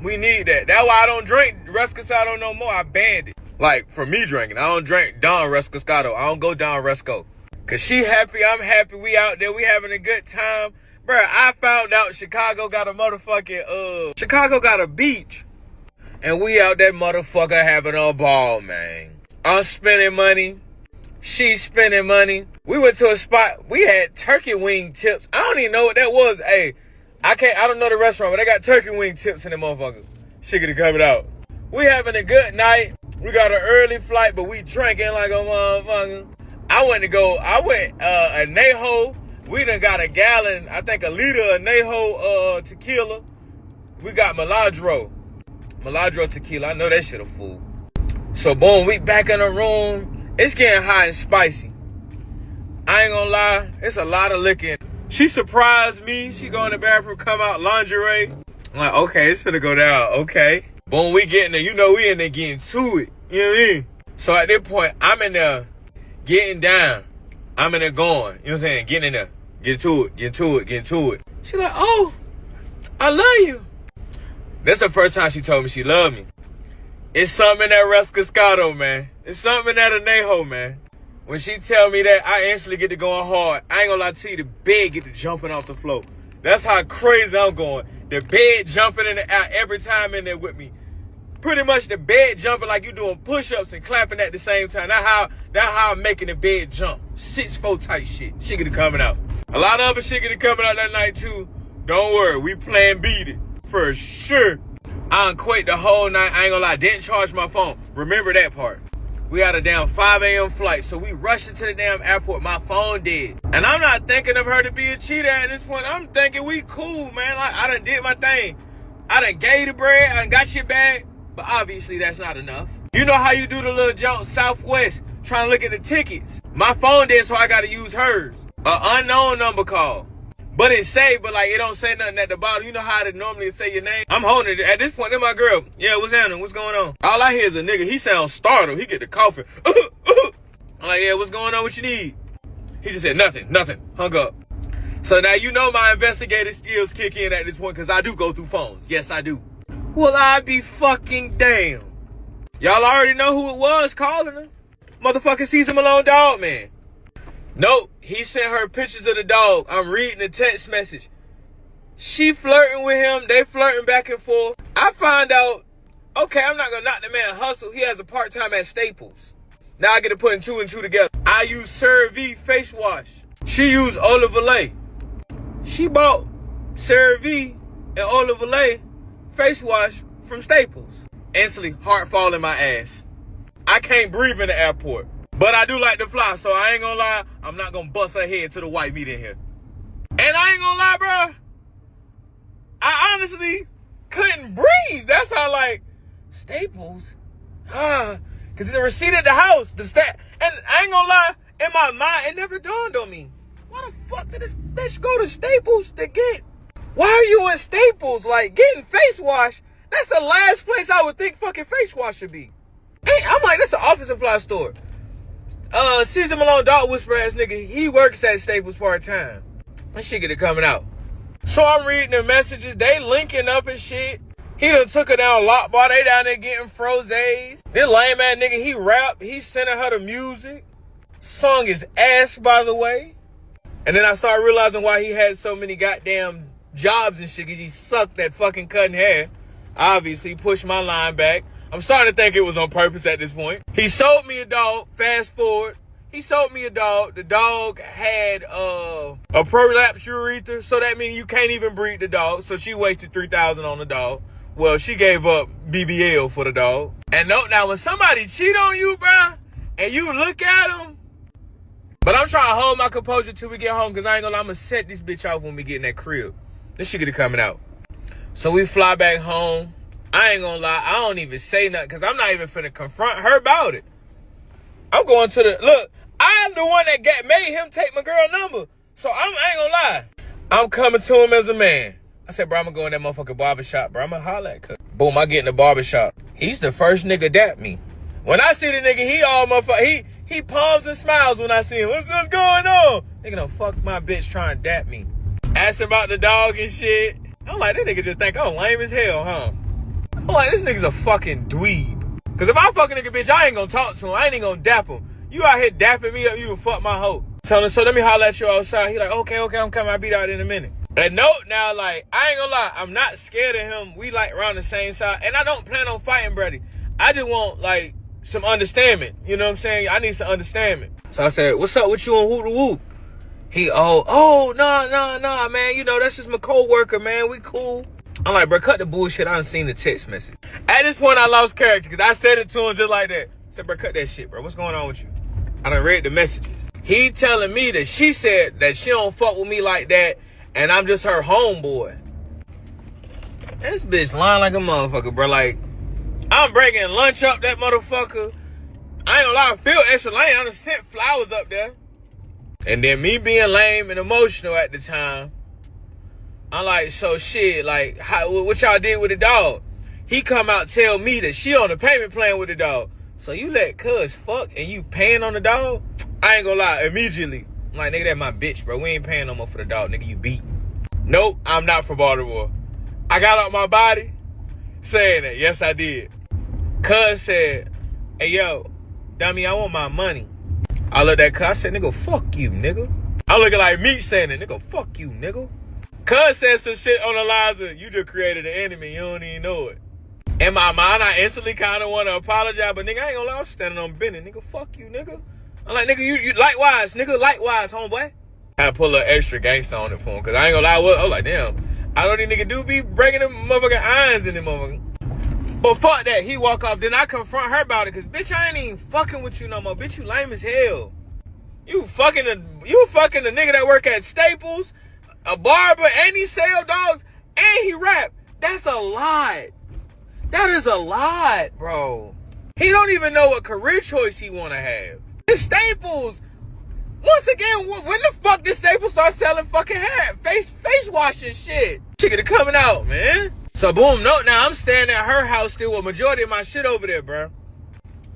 We need that. That's why I don't drink Rescascato no more. I banned it. Like, for me drinking, I don't drink Don Rescascato. I don't go Don Resco. Cause she happy, I'm happy. We out there, we having a good time. Bruh, I found out Chicago got a motherfucking, Chicago got a beach. And we out that motherfucker having a ball, man. I'm spending money. She's spending money. We went to a spot. We had turkey wing tips. I don't even know what that was. Hey, I don't know the restaurant, but they got turkey wing tips in the motherfucker. Shit could coming out. We having a good night. We got an early flight, but we drinking like a motherfucker. I went Anejo. We done got a gallon, I think a liter of Anejo tequila. We got Maladro tequila. I know that shit a fool. So boom, we back in the room. It's getting hot and spicy. I ain't gonna lie, it's a lot of licking. She surprised me. She go in the bathroom, come out lingerie. I'm like, okay, it's gonna go down. Okay. Boom, we getting there. You know, we in there getting to it. You know what I mean? So at this point, I'm in there getting down. I'm in there going. You know what I'm saying? Getting in there. Get to it. She like, oh, I love you. That's the first time she told me she loved me. It's something in that Rescascato, man. It's something in that Anejo, man. When she tell me that, I instantly get to going hard. I ain't gonna lie to you, the bed get to jumping off the floor. That's how crazy I'm going. The bed jumping in the air every time in there with me. Pretty much the bed jumping like you doing push-ups and clapping at the same time. That's how I'm making the bed jump. 6'4" type shit. Shit get it coming out. A lot of other shit get it coming out that night too. Don't worry, we playing beat it. For sure. I done quit the whole night. I ain't gonna lie, didn't charge my phone. Remember that part. We had a damn 5 a.m. flight, so we rushed into the damn airport. My phone dead. And I'm not thinking of her to be a cheater at this point. I'm thinking we cool, man. Like, I done did my thing. I done gave the bread. I done got your bag. But obviously, that's not enough. You know how you do the little jump Southwest, trying to look at the tickets. My phone dead, so I gotta use hers. An unknown number call. But it's saved, but like it don't say nothing at the bottom. You know how to normally say your name? I'm holding it. At this point, then my girl, yeah, what's happening? What's going on? All I hear is a nigga. He sounds startled. He get the coughing. I'm like, yeah, what's going on? What you need? He just said nothing. Hung up. So now you know my investigative skills kick in at this point because I do go through phones. Yes, I do. Well, I be fucking damn. Y'all already know who it was calling her. Motherfucking Caesar Malone dog, man. Nope, he sent her pictures of the dog. I'm reading the text message. She flirting with him. They flirting back and forth. I find out, okay, I'm not going to knock the man hustle. He has a part-time at Staples. Now I get to put 2 and 2 together. I use CeraVe face wash. She used Olive Olay. She bought CeraVe and Olive Olay face wash from Staples. Instantly, heart fall in my ass. I can't breathe in the airport. But I do like to fly, so I ain't gonna lie, I'm not gonna bust her head to the white meat in here. And I ain't gonna lie, bro, I honestly couldn't breathe. That's how, like, Staples, because the receipt at the house, and I ain't gonna lie, in my mind, it never dawned on me. Why the fuck did this bitch go to Staples to get? Why are you in Staples? Like, getting face wash, that's the last place I would think fucking face wash should be. Hey, I'm like, that's an office supply store. Caesar Malone dog whisper ass nigga, he works at Staples part-time. That shit get it coming out. So I'm reading the messages, they linking up and shit. He done took her down Lot Bar, they down there getting frozes. This lame ass nigga, he rap, he sending her the music. Song is ass, by the way. And then I started realizing why he had so many goddamn jobs and shit, because he sucked that fucking cutting hair. Obviously, pushed my line back. I'm starting to think it was on purpose at this point. He sold me a dog. Fast forward. He sold me a dog. The dog had a prolapse urethra, so that means you can't even breed the dog. So she wasted $3,000 on the dog. Well, she gave up BBL for the dog. And no, now when somebody cheat on you, bro, and you look at them, but I'm trying to hold my composure till we get home, because I ain't gonna lie, I'm gonna set this bitch off when we get in that crib. This shit get coming out. So we fly back home. I ain't gonna lie, I don't even say nothing because I'm not even finna confront her about it. I'm going to look, I'm the one that made him take my girl number. So I ain't gonna lie. I'm coming to him as a man. I said, bro, I'm gonna go in that motherfucking barbershop, bro. I'm gonna holler at her. Boom, I get in the barbershop. He's the first nigga dap me. When I see the nigga, he all motherfucker. He palms and smiles when I see him. What's going on? Nigga done fuck my bitch trying to dap me. Asking about the dog and shit. I'm like, this nigga just think I'm lame as hell, huh? I'm like, this nigga's a fucking dweeb. Cause if I fuck a nigga, bitch, I ain't gonna talk to him. I ain't even gonna dap him. You out here dapping me up, you can fuck my hoe. So let me holler at you outside. He like, okay, I'm coming. I'll be out in a minute. And note now, like, I ain't gonna lie, I'm not scared of him. We like around the same side. And I don't plan on fighting Brady. I just want, like, some understanding. You know what I'm saying? I need some understanding. So I said, what's up with you on Whoop the Whoop? He, nah, man. You know, that's just my co-worker, man. We cool. I'm like, bro, cut the bullshit. I done seen the text message. At this point, I lost character because I said it to him just like that. I said, bro, cut that shit, bro. What's going on with you? I done read the messages. He telling me that she said that she don't fuck with me like that and I'm just her homeboy. This bitch lying like a motherfucker, bro. Like, I'm bringing lunch up that motherfucker. I ain't gonna lie, I feel extra lame. I done sent flowers up there. And then me being lame and emotional at the time, I'm like, so shit, like, what y'all did with the dog? He come out tell me that she on the payment plan with the dog. So you let cuz fuck and you paying on the dog? I ain't gonna lie, immediately. I'm like, nigga, that my bitch, bro. We ain't paying no more for the dog, nigga, you beat. Nope, I'm not from Baltimore. I got out my body saying that, yes, I did. Cuz said, hey, yo, dummy, I want my money. I looked at cuz, I said, nigga, fuck you, nigga. I'm looking like me saying it, nigga, fuck you, nigga. Cuz said some shit on the lines of, you just created an enemy, you don't even know it. In my mind, I instantly kind of want to apologize, but nigga, I ain't gonna lie, I'm standing on business. Nigga, fuck you, nigga. I'm like, nigga, you likewise, nigga, likewise, homeboy. I put a little extra gangster on it for him, because I ain't gonna lie, I was like, damn, I know these niggas do be breaking them motherfucking irons in them motherfuckers. But fuck that, he walk off, then I confront her about it, because bitch, I ain't even fucking with you no more. Bitch, you lame as hell. You fucking the nigga that work at Staples, a barber, and he sell dogs, and he rap. That's a lot. That is a lot, bro. He don't even know what career choice he want to have. It's Staples. Once again, when the fuck did Staples start selling fucking hair, face wash and shit? Shit is coming out, man. So boom, no, now I'm staying at her house still with majority of my shit over there, bro.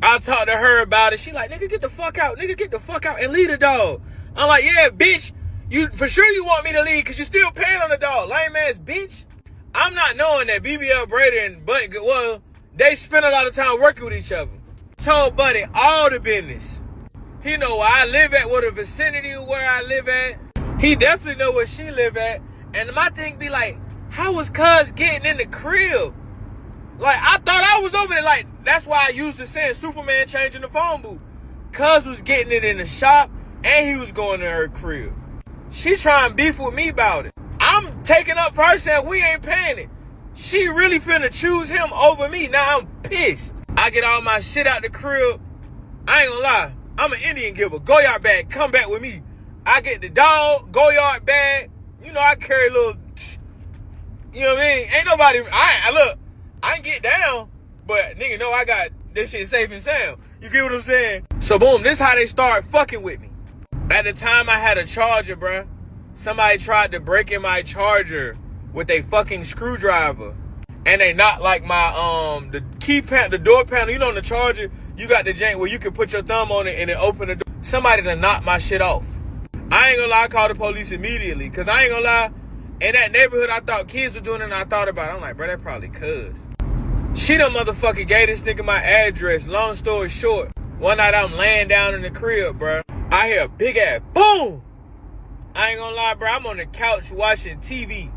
I talked to her about it. She like, nigga, get the fuck out. Nigga, get the fuck out and leave the dog. I'm like, yeah, bitch. You for sure you want me to leave because you still paying on the dog. Lame ass bitch. I'm not knowing that BBL Braider and Buddy, well, they spend a lot of time working with each other. Told Buddy all the business. He know where I live at, what the vicinity of where I live at. He definitely know where she live at. And my thing be like, how was cuz getting in the crib? Like, I thought I was over there. Like, that's why I used to say Superman changing the phone booth. Cuz was getting it in the shop and he was going to her crib. She trying to beef with me about it. I'm taking up for her saying we ain't paying it. She really finna choose him over me. Now I'm pissed. I get all my shit out the crib. I ain't gonna lie. I'm an Indian giver. Go yard bag. Come back with me. I get the dog. Go yard bag. You know, I carry a little, you know what I mean? Ain't nobody, look, I ain't get down, but nigga know I got this shit safe and sound. You get what I'm saying? So boom, this how they start fucking with me. At the time I had a charger, bruh. Somebody tried to break in my charger with a fucking screwdriver. And they knocked like my, the key panel, the door panel, you know, on the charger, you got the jank where you can put your thumb on it and it open the door. Somebody done knocked my shit off. I ain't gonna lie, I called the police immediately. Cause I ain't gonna lie, in that neighborhood I thought kids were doing it and I thought about it. I'm like, bro, that probably cuz. She done motherfucking gave this nigga my address. Long story short, one night I'm laying down in the crib, bro. I hear a big ass boom. I ain't gonna lie, bro. I'm on the couch watching TV.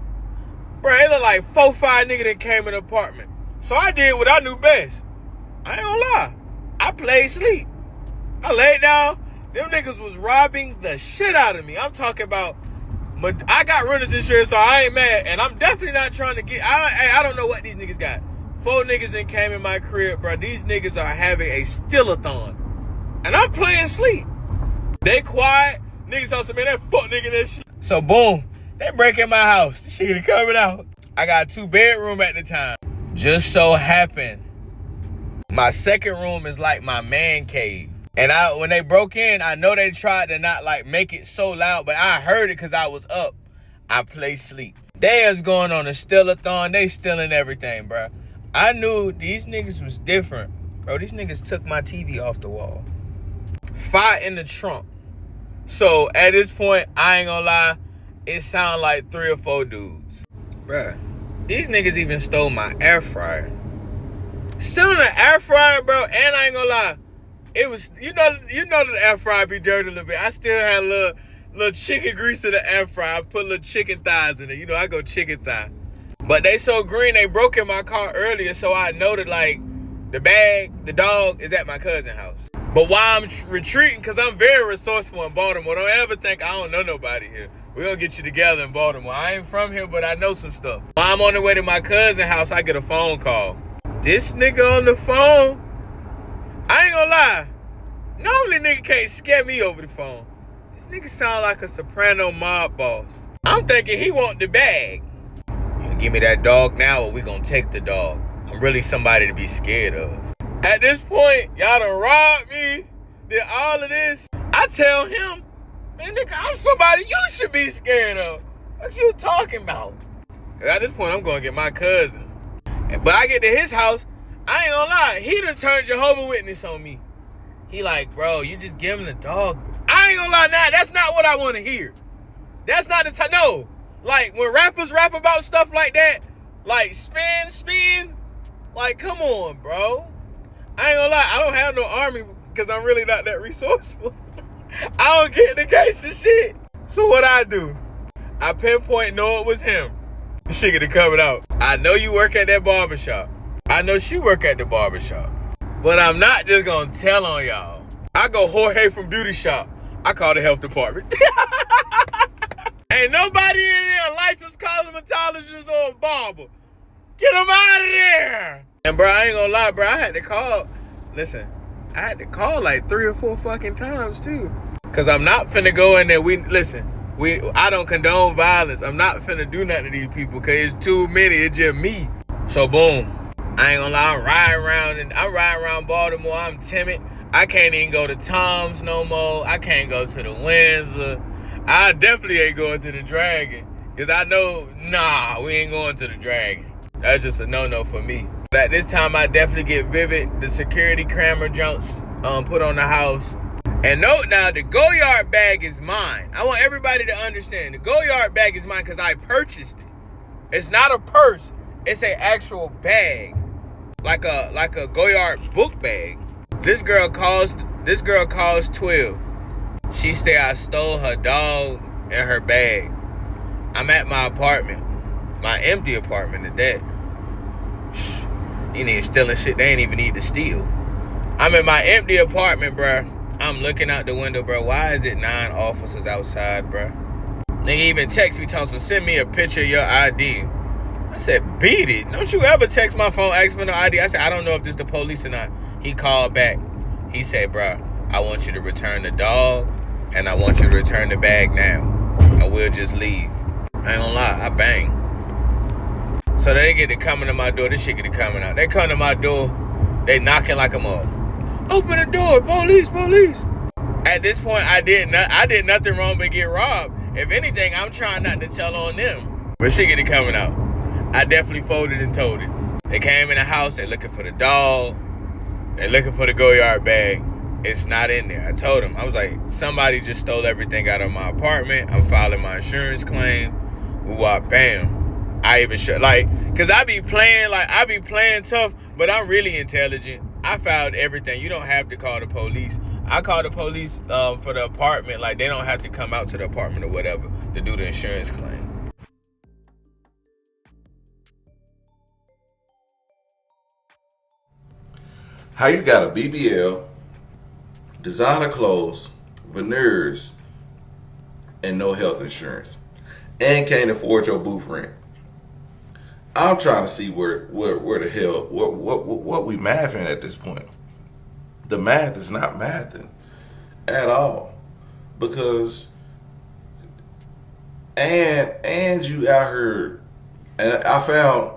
Bro, it look like 4-5 niggas that came in the apartment. So I did what I knew best. I ain't gonna lie. I played sleep. I laid down. Them niggas was robbing the shit out of me. I'm talking about, I got renter's insurance, so I ain't mad. And I'm definitely not trying to get, I don't know what these niggas got. 4 niggas that came in my crib, bro. These niggas are having a still-a-thon. And I'm playing sleep. They quiet. Niggas told me, man, that fuck nigga that shit. So boom, they break in my house. This shit coming out. I got 2 bedroom at the time. Just so happened, my second room is like my man cave. And when they broke in, I know they tried to not like make it so loud, but I heard it because I was up. I play sleep. They is going on a still-a-thon. They stealing everything, bro. I knew these niggas was different. Bro, these niggas took my TV off the wall. Fire in the trunk. So at this point, I ain't gonna lie, it sound like 3 or 4 dudes. Bruh, these niggas even stole my air fryer. Stealing an air fryer, bro, and I ain't gonna lie, it was, you know the air fryer be dirty a little bit. I still had a little chicken grease in the air fryer. I put little chicken thighs in it. You know, I go chicken thigh. But they so green, they broke in my car earlier, so I know that, like, the dog is at my cousin's house. But while I'm retreating, because I'm very resourceful in Baltimore, don't ever think I don't know nobody here. We're going to get you together in Baltimore. I ain't from here, but I know some stuff. While I'm on the way to my cousin's house, I get a phone call. This nigga on the phone, I ain't gonna lie, normally nigga can't scare me over the phone. This nigga sound like a soprano mob boss. I'm thinking he want the bag. You gonna give me that dog now, or we gonna take the dog? I'm really somebody to be scared of. At this point, y'all done robbed me, did all of this. I tell him, man, nigga, I'm somebody you should be scared of. What you talking about? At this point, I'm gonna get my cousin. But I get to his house, I ain't gonna lie, he done turned Jehovah's Witness on me. He like, bro, you just give him the dog. I ain't gonna lie, nah, that's not what I want to hear. That's not the time. No. Like, when rappers rap about stuff like that, like, spin, like, come on, bro. I ain't gonna lie, I don't have no army because I'm really not that resourceful. I don't get the case of shit. So what I do, I pinpoint, know it was him. Shit get it coming out. I know you work at that barbershop. I know she work at the barbershop. But I'm not just gonna tell on y'all. I go Jorge from Beauty Shop. I call the health department. Ain't nobody in there, a licensed cosmetologist or a barber. Get them out of there. And bro, I ain't gonna lie, bro, I had to call. Listen, I had to call like 3 or 4 fucking times too. Cause I'm not finna go in there. I don't condone violence. I'm not finna do nothing to these people because it's too many. It's just me. So boom. I ain't gonna lie. I'm riding around Baltimore. I'm timid. I can't even go to Tom's no more. I can't go to the Windsor. I definitely ain't going to the Dragon. Because I know, we ain't going to the Dragon. That's just a no-no for me. But at this time, I definitely get vivid. The security camera jumps put on the house. And note now, the Go-Yard bag is mine. I want everybody to understand. The Go-Yard bag is mine because I purchased it. It's not a purse. It's an actual bag. Like a Go-Yard book bag. This girl calls 12. She say I stole her dog and her bag. I'm at my apartment. My empty apartment at that. You need stealing shit they ain't even need to steal. I'm in my empty apartment, bruh. I'm looking out the window, bro. Why is it 9 officers outside, bro? Nigga even text me, Thompson, send me a picture of your ID. I said, beat it. Don't you ever text my phone, ask for no ID. I said, I don't know if this the police or not. He called back. He said, bro, I want you to return the dog, and I want you to return the bag now. I will just leave. I ain't gonna lie, I bang. So they get to coming to my door. This shit get to coming out. They come to my door. They knocking like a mug. Open the door, police. At this point, I did nothing wrong but get robbed. If anything, I'm trying not to tell on them. But shit get it coming out. I definitely folded and told it. They came in the house, they looking for the dog. They looking for the Go-Yard bag. It's not in there. I told them, I was like, somebody just stole everything out of my apartment. I'm filing my insurance claim. Bam. I even cause I be playing tough, but I'm really intelligent. I filed everything. You don't have to call the police. I call the police for the apartment. Like, they don't have to come out to the apartment or whatever to do the insurance claim. How you got a BBL, designer clothes, veneers, and no health insurance, and can't afford your booth rent? I'm trying to see where the hell what we mathing at this point. The math is not mathing at all, because and you out here, and I found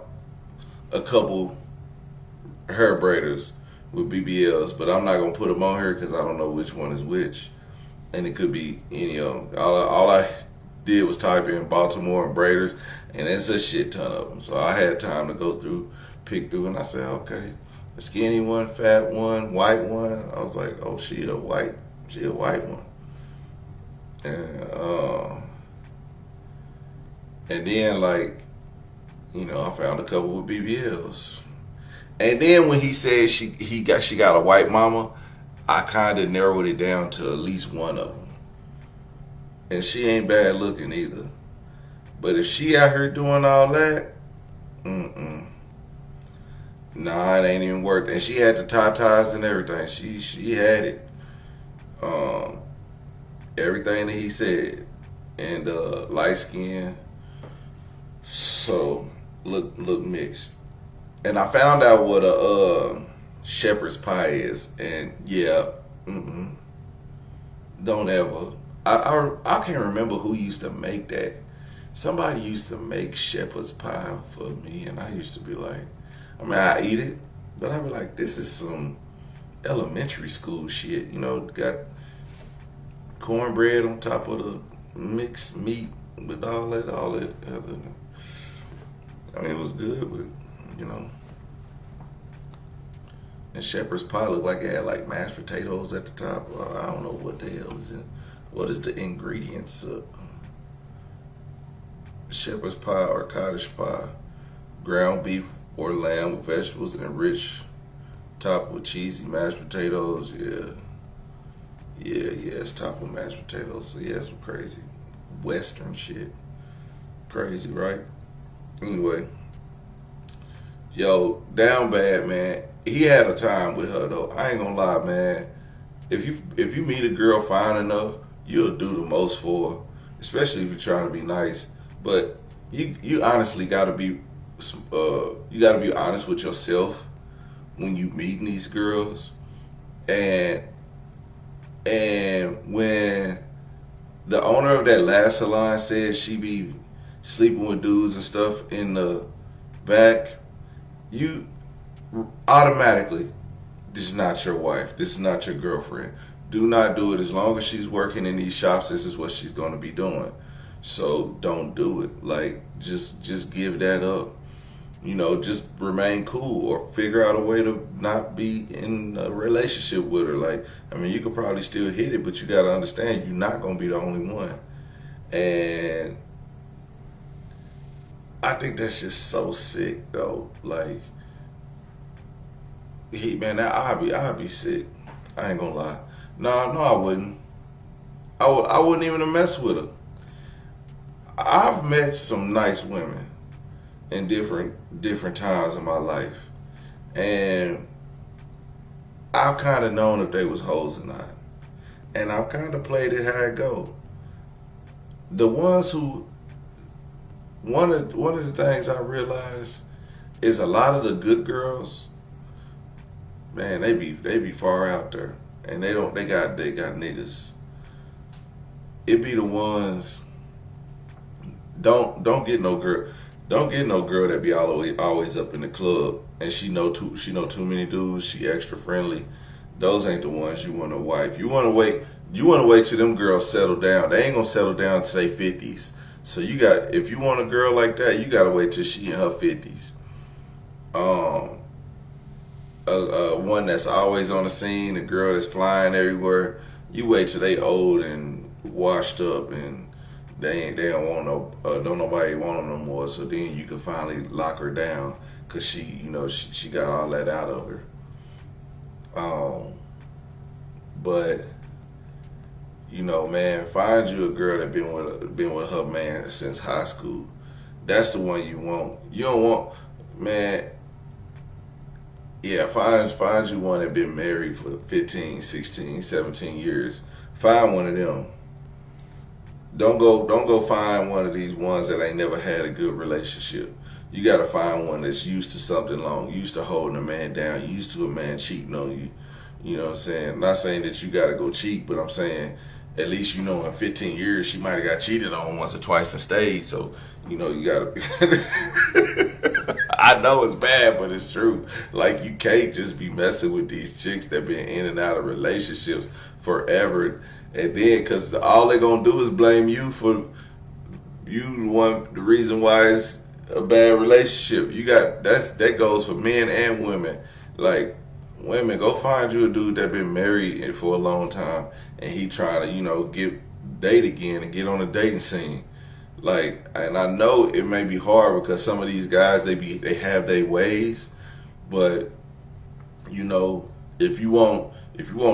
a couple hair braiders with BBLs, but I'm not gonna put them on here because I don't know which one is which, and it could be any of them. All I did was type in Baltimore and braiders, and it's a shit ton of them. So I had time to go through, pick through, and I said, okay, A skinny one, fat one, white one. I was like, oh, she a white one. And then like, I found a couple with BBLs. And then when he said she got a white mama, I kind of narrowed it down to at least one of them. And she ain't bad looking either. But if she out here doing all that, nah, it ain't even worth it. And she had the tatas and everything. She had it. Everything that he said. And light skin. So look mixed. And I found out what a shepherd's pie is. And yeah, don't ever. I can't remember who used to make that. Somebody used to make shepherd's pie for me, and I used to be like, I eat it, but I'd be like, this is some elementary school shit. Got cornbread on top of the mixed meat with all that other. It was good, but and shepherd's pie looked like it had like mashed potatoes at the top. I don't know what the hell is it. What is the ingredients of shepherd's pie or cottage pie? Ground beef or lamb with vegetables and rich topped with cheesy mashed potatoes. It's topped with mashed potatoes. So yeah, some crazy Western shit. Crazy, right? Anyway, yo, down bad, man. He had a time with her though. I ain't gonna lie, man. If you meet a girl fine enough, you'll do the most for her, especially if you're trying to be nice. But you honestly gotta be honest with yourself when you meeting these girls. And when the owner of that last salon said she be sleeping with dudes and stuff in the back, you automatically, this is not your wife. This is not your girlfriend. Do not do it. As long as she's working in these shops, this is what she's going to be doing. So don't do it. Like, just give that up. Just remain cool or figure out a way to not be in a relationship with her. Like, you could probably still hit it, but you got to understand you're not going to be the only one. And I think that's just so sick, though. Like, I'd be sick. I ain't gonna lie. No, I wouldn't. I wouldn't even have messed with her. I've met some nice women in different times in my life, and I've kind of known if they was hoes or not, and I've kind of played it how it go. The ones who one of the things I realized is a lot of the good girls, man, they be far out there, and they got niggas. It be the ones. Don't get no girl that be always up in the club and she know too many dudes. She extra friendly. Those ain't the ones you want to wife. You want to wait till them girls settle down. They ain't gonna settle down till they 50s. So if you want a girl like that, you gotta wait till she in her 50s. One that's always on the scene, a girl that's flying everywhere. You wait till they old and washed up and they don't want don't nobody want them no more. So then you can finally lock her down because she got all that out of her. But man, find you a girl that been with her man since high school. That's the one you want. You don't want, man. Yeah, find you one that been married for 15, 16, 17 years. Find one of them. Don't go find one of these ones that ain't never had a good relationship. You gotta find one that's used to something long, used to holding a man down, used to a man cheating on you. You know what I'm saying? I'm not saying that you gotta go cheat, but I'm saying at least in 15 years she might have got cheated on once or twice and stayed. So you gotta. I know it's bad, but it's true. Like, you can't just be messing with these chicks that been in and out of relationships forever, and then because all they're gonna do is blame you for the reason why it's a bad relationship. That goes for men and women. Like, women, go find you a dude that been married for a long time and he trying to, date again and get on the dating scene. Like, and I know it may be hard because some of these guys, they have their ways, but if you want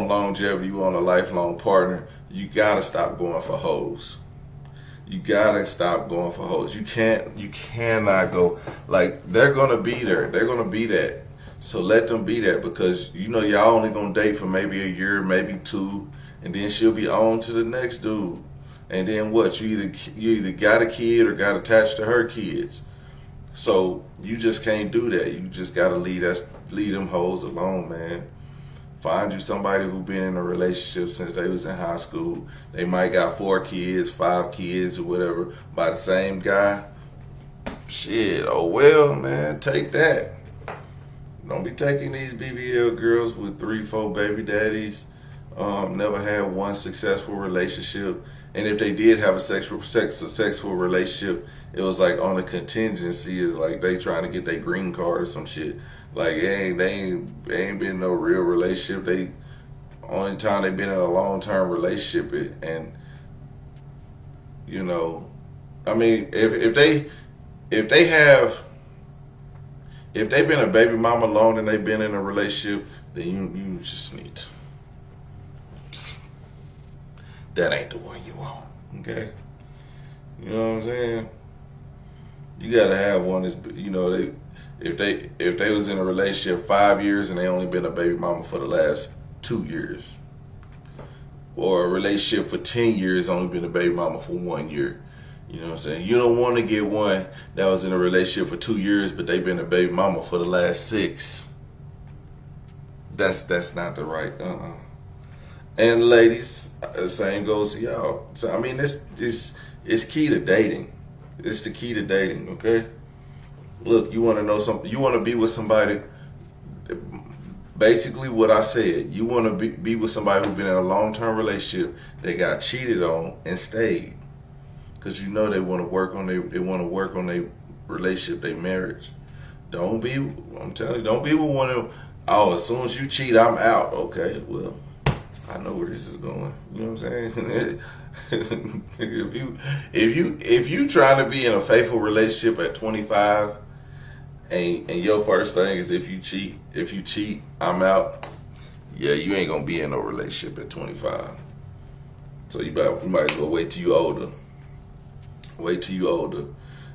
longevity, you want a lifelong partner, you gotta stop going for hoes. You gotta stop going for hoes. You cannot go, like, they're gonna be there. They're gonna be that. So let them be that, because y'all only gonna date for maybe a year, maybe two, and then she'll be on to the next dude. And then what? You either got a kid or got attached to her kids. So you just can't do that. You just gotta leave them hoes alone, man. Find you somebody who been in a relationship since they was in high school. They might got 4 kids, 5 kids, or whatever, by the same guy. Shit, oh well, man, take that. Don't be taking these BBL girls with 3, 4 baby daddies. Never had one successful relationship. And if they did have a successful relationship, it was like on a contingency, is like they trying to get their green card or some shit. Like, they ain't been in no real relationship. They only time they been in a long-term relationship. And I mean, if they've been a baby mama long and they've been in a relationship, then you just need to. That ain't the one you want, okay? You know what I'm saying? You gotta have one that's, if they was in a relationship 5 years and they only been a baby mama for the last 2 years, or a relationship for 10 years, only been a baby mama for 1 year. You know what I'm saying? You don't want to get one that was in a relationship for 2 years, but they've been a baby mama for the last 6. That's not the right. And ladies, the same goes to y'all. So I mean, it's key to dating. It's the key to dating. Okay. Look, you want to know something. You want to be with somebody. Basically, what I said. You want to be with somebody who's been in a long-term relationship. They got cheated on and stayed, because they want to work on their relationship, their marriage. I'm telling you, don't be with one of them. Oh, as soon as you cheat, I'm out. Okay, well, I know where this is going. You know what I'm saying? if you trying to be in a faithful relationship at 25, and your first thing is if you cheat, I'm out. Yeah, you ain't gonna be in no relationship at 25. So you might as well wait till you older. Wait till you older,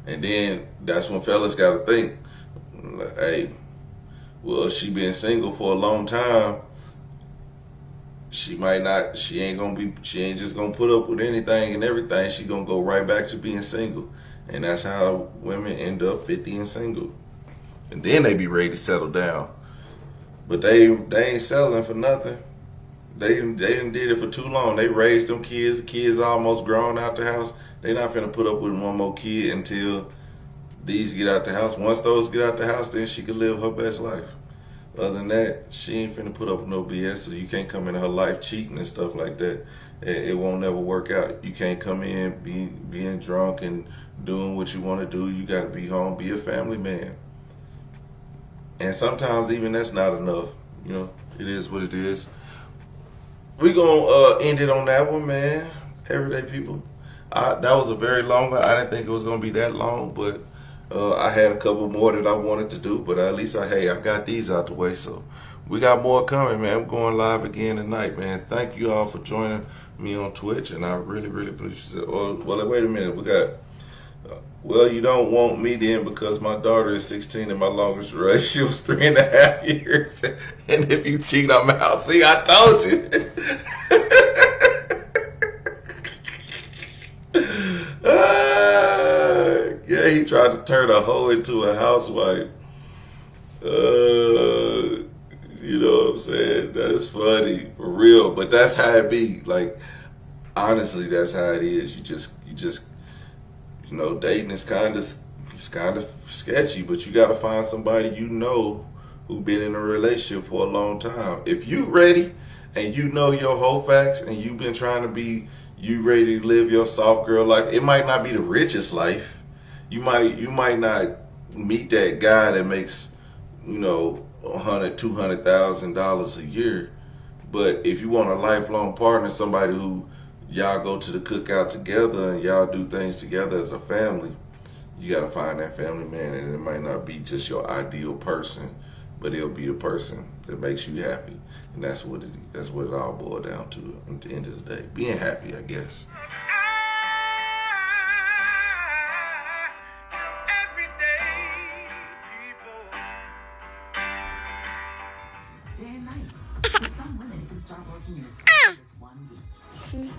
and then that's when fellas gotta think, like, hey, well, she been single for a long time. She ain't just gonna put up with anything and everything. She gonna go right back to being single. And that's how women end up 50 and single. And then they be ready to settle down. But they ain't settling for nothing. They done did it for too long. They raised them kids. The kids almost grown out the house. They not finna put up with one more kid until these get out the house. Once those get out the house, then she can live her best life. Other than that, she ain't finna put up with no BS, so you can't come into her life cheating and stuff like that. It won't never work out. You can't come in being drunk and doing what you want to do. You got to be home, be a family man. And sometimes even that's not enough. It is what it is. We gonna end it on that one, man. Everyday people. That was a very long one. I didn't think it was gonna be that long, but I had a couple more that I wanted to do, but at least I got these out the way. So we got more coming, man. I'm going live again tonight, man. Thank you all for joining me on Twitch, and I really, really appreciate it. Well, wait a minute. We got, well, you don't want me then because my daughter is 16 and my longest relationship was 3.5 years. And if you cheat, I'm out. See, I told you. Yeah, he tried to turn a hoe into a housewife. You know what I'm saying? That's funny, for real. But that's how it be. Like, honestly, that's how it is. You just, dating is kind of sketchy. But you gotta find somebody who been in a relationship for a long time. If you ready and you know your whole facts and you've been trying to be, you ready to live your soft girl life. It might not be the richest life. You might not meet that guy that makes, $200,000 a year. But if you want a lifelong partner, somebody who y'all go to the cookout together and y'all do things together as a family, you got to find that family man. And it might not be just your ideal person, but it'll be the person that makes you happy. And that's what it all boils down to at the end of the day. Being happy, I guess. Day and night. For some women, it can start working in as fast as 1 week.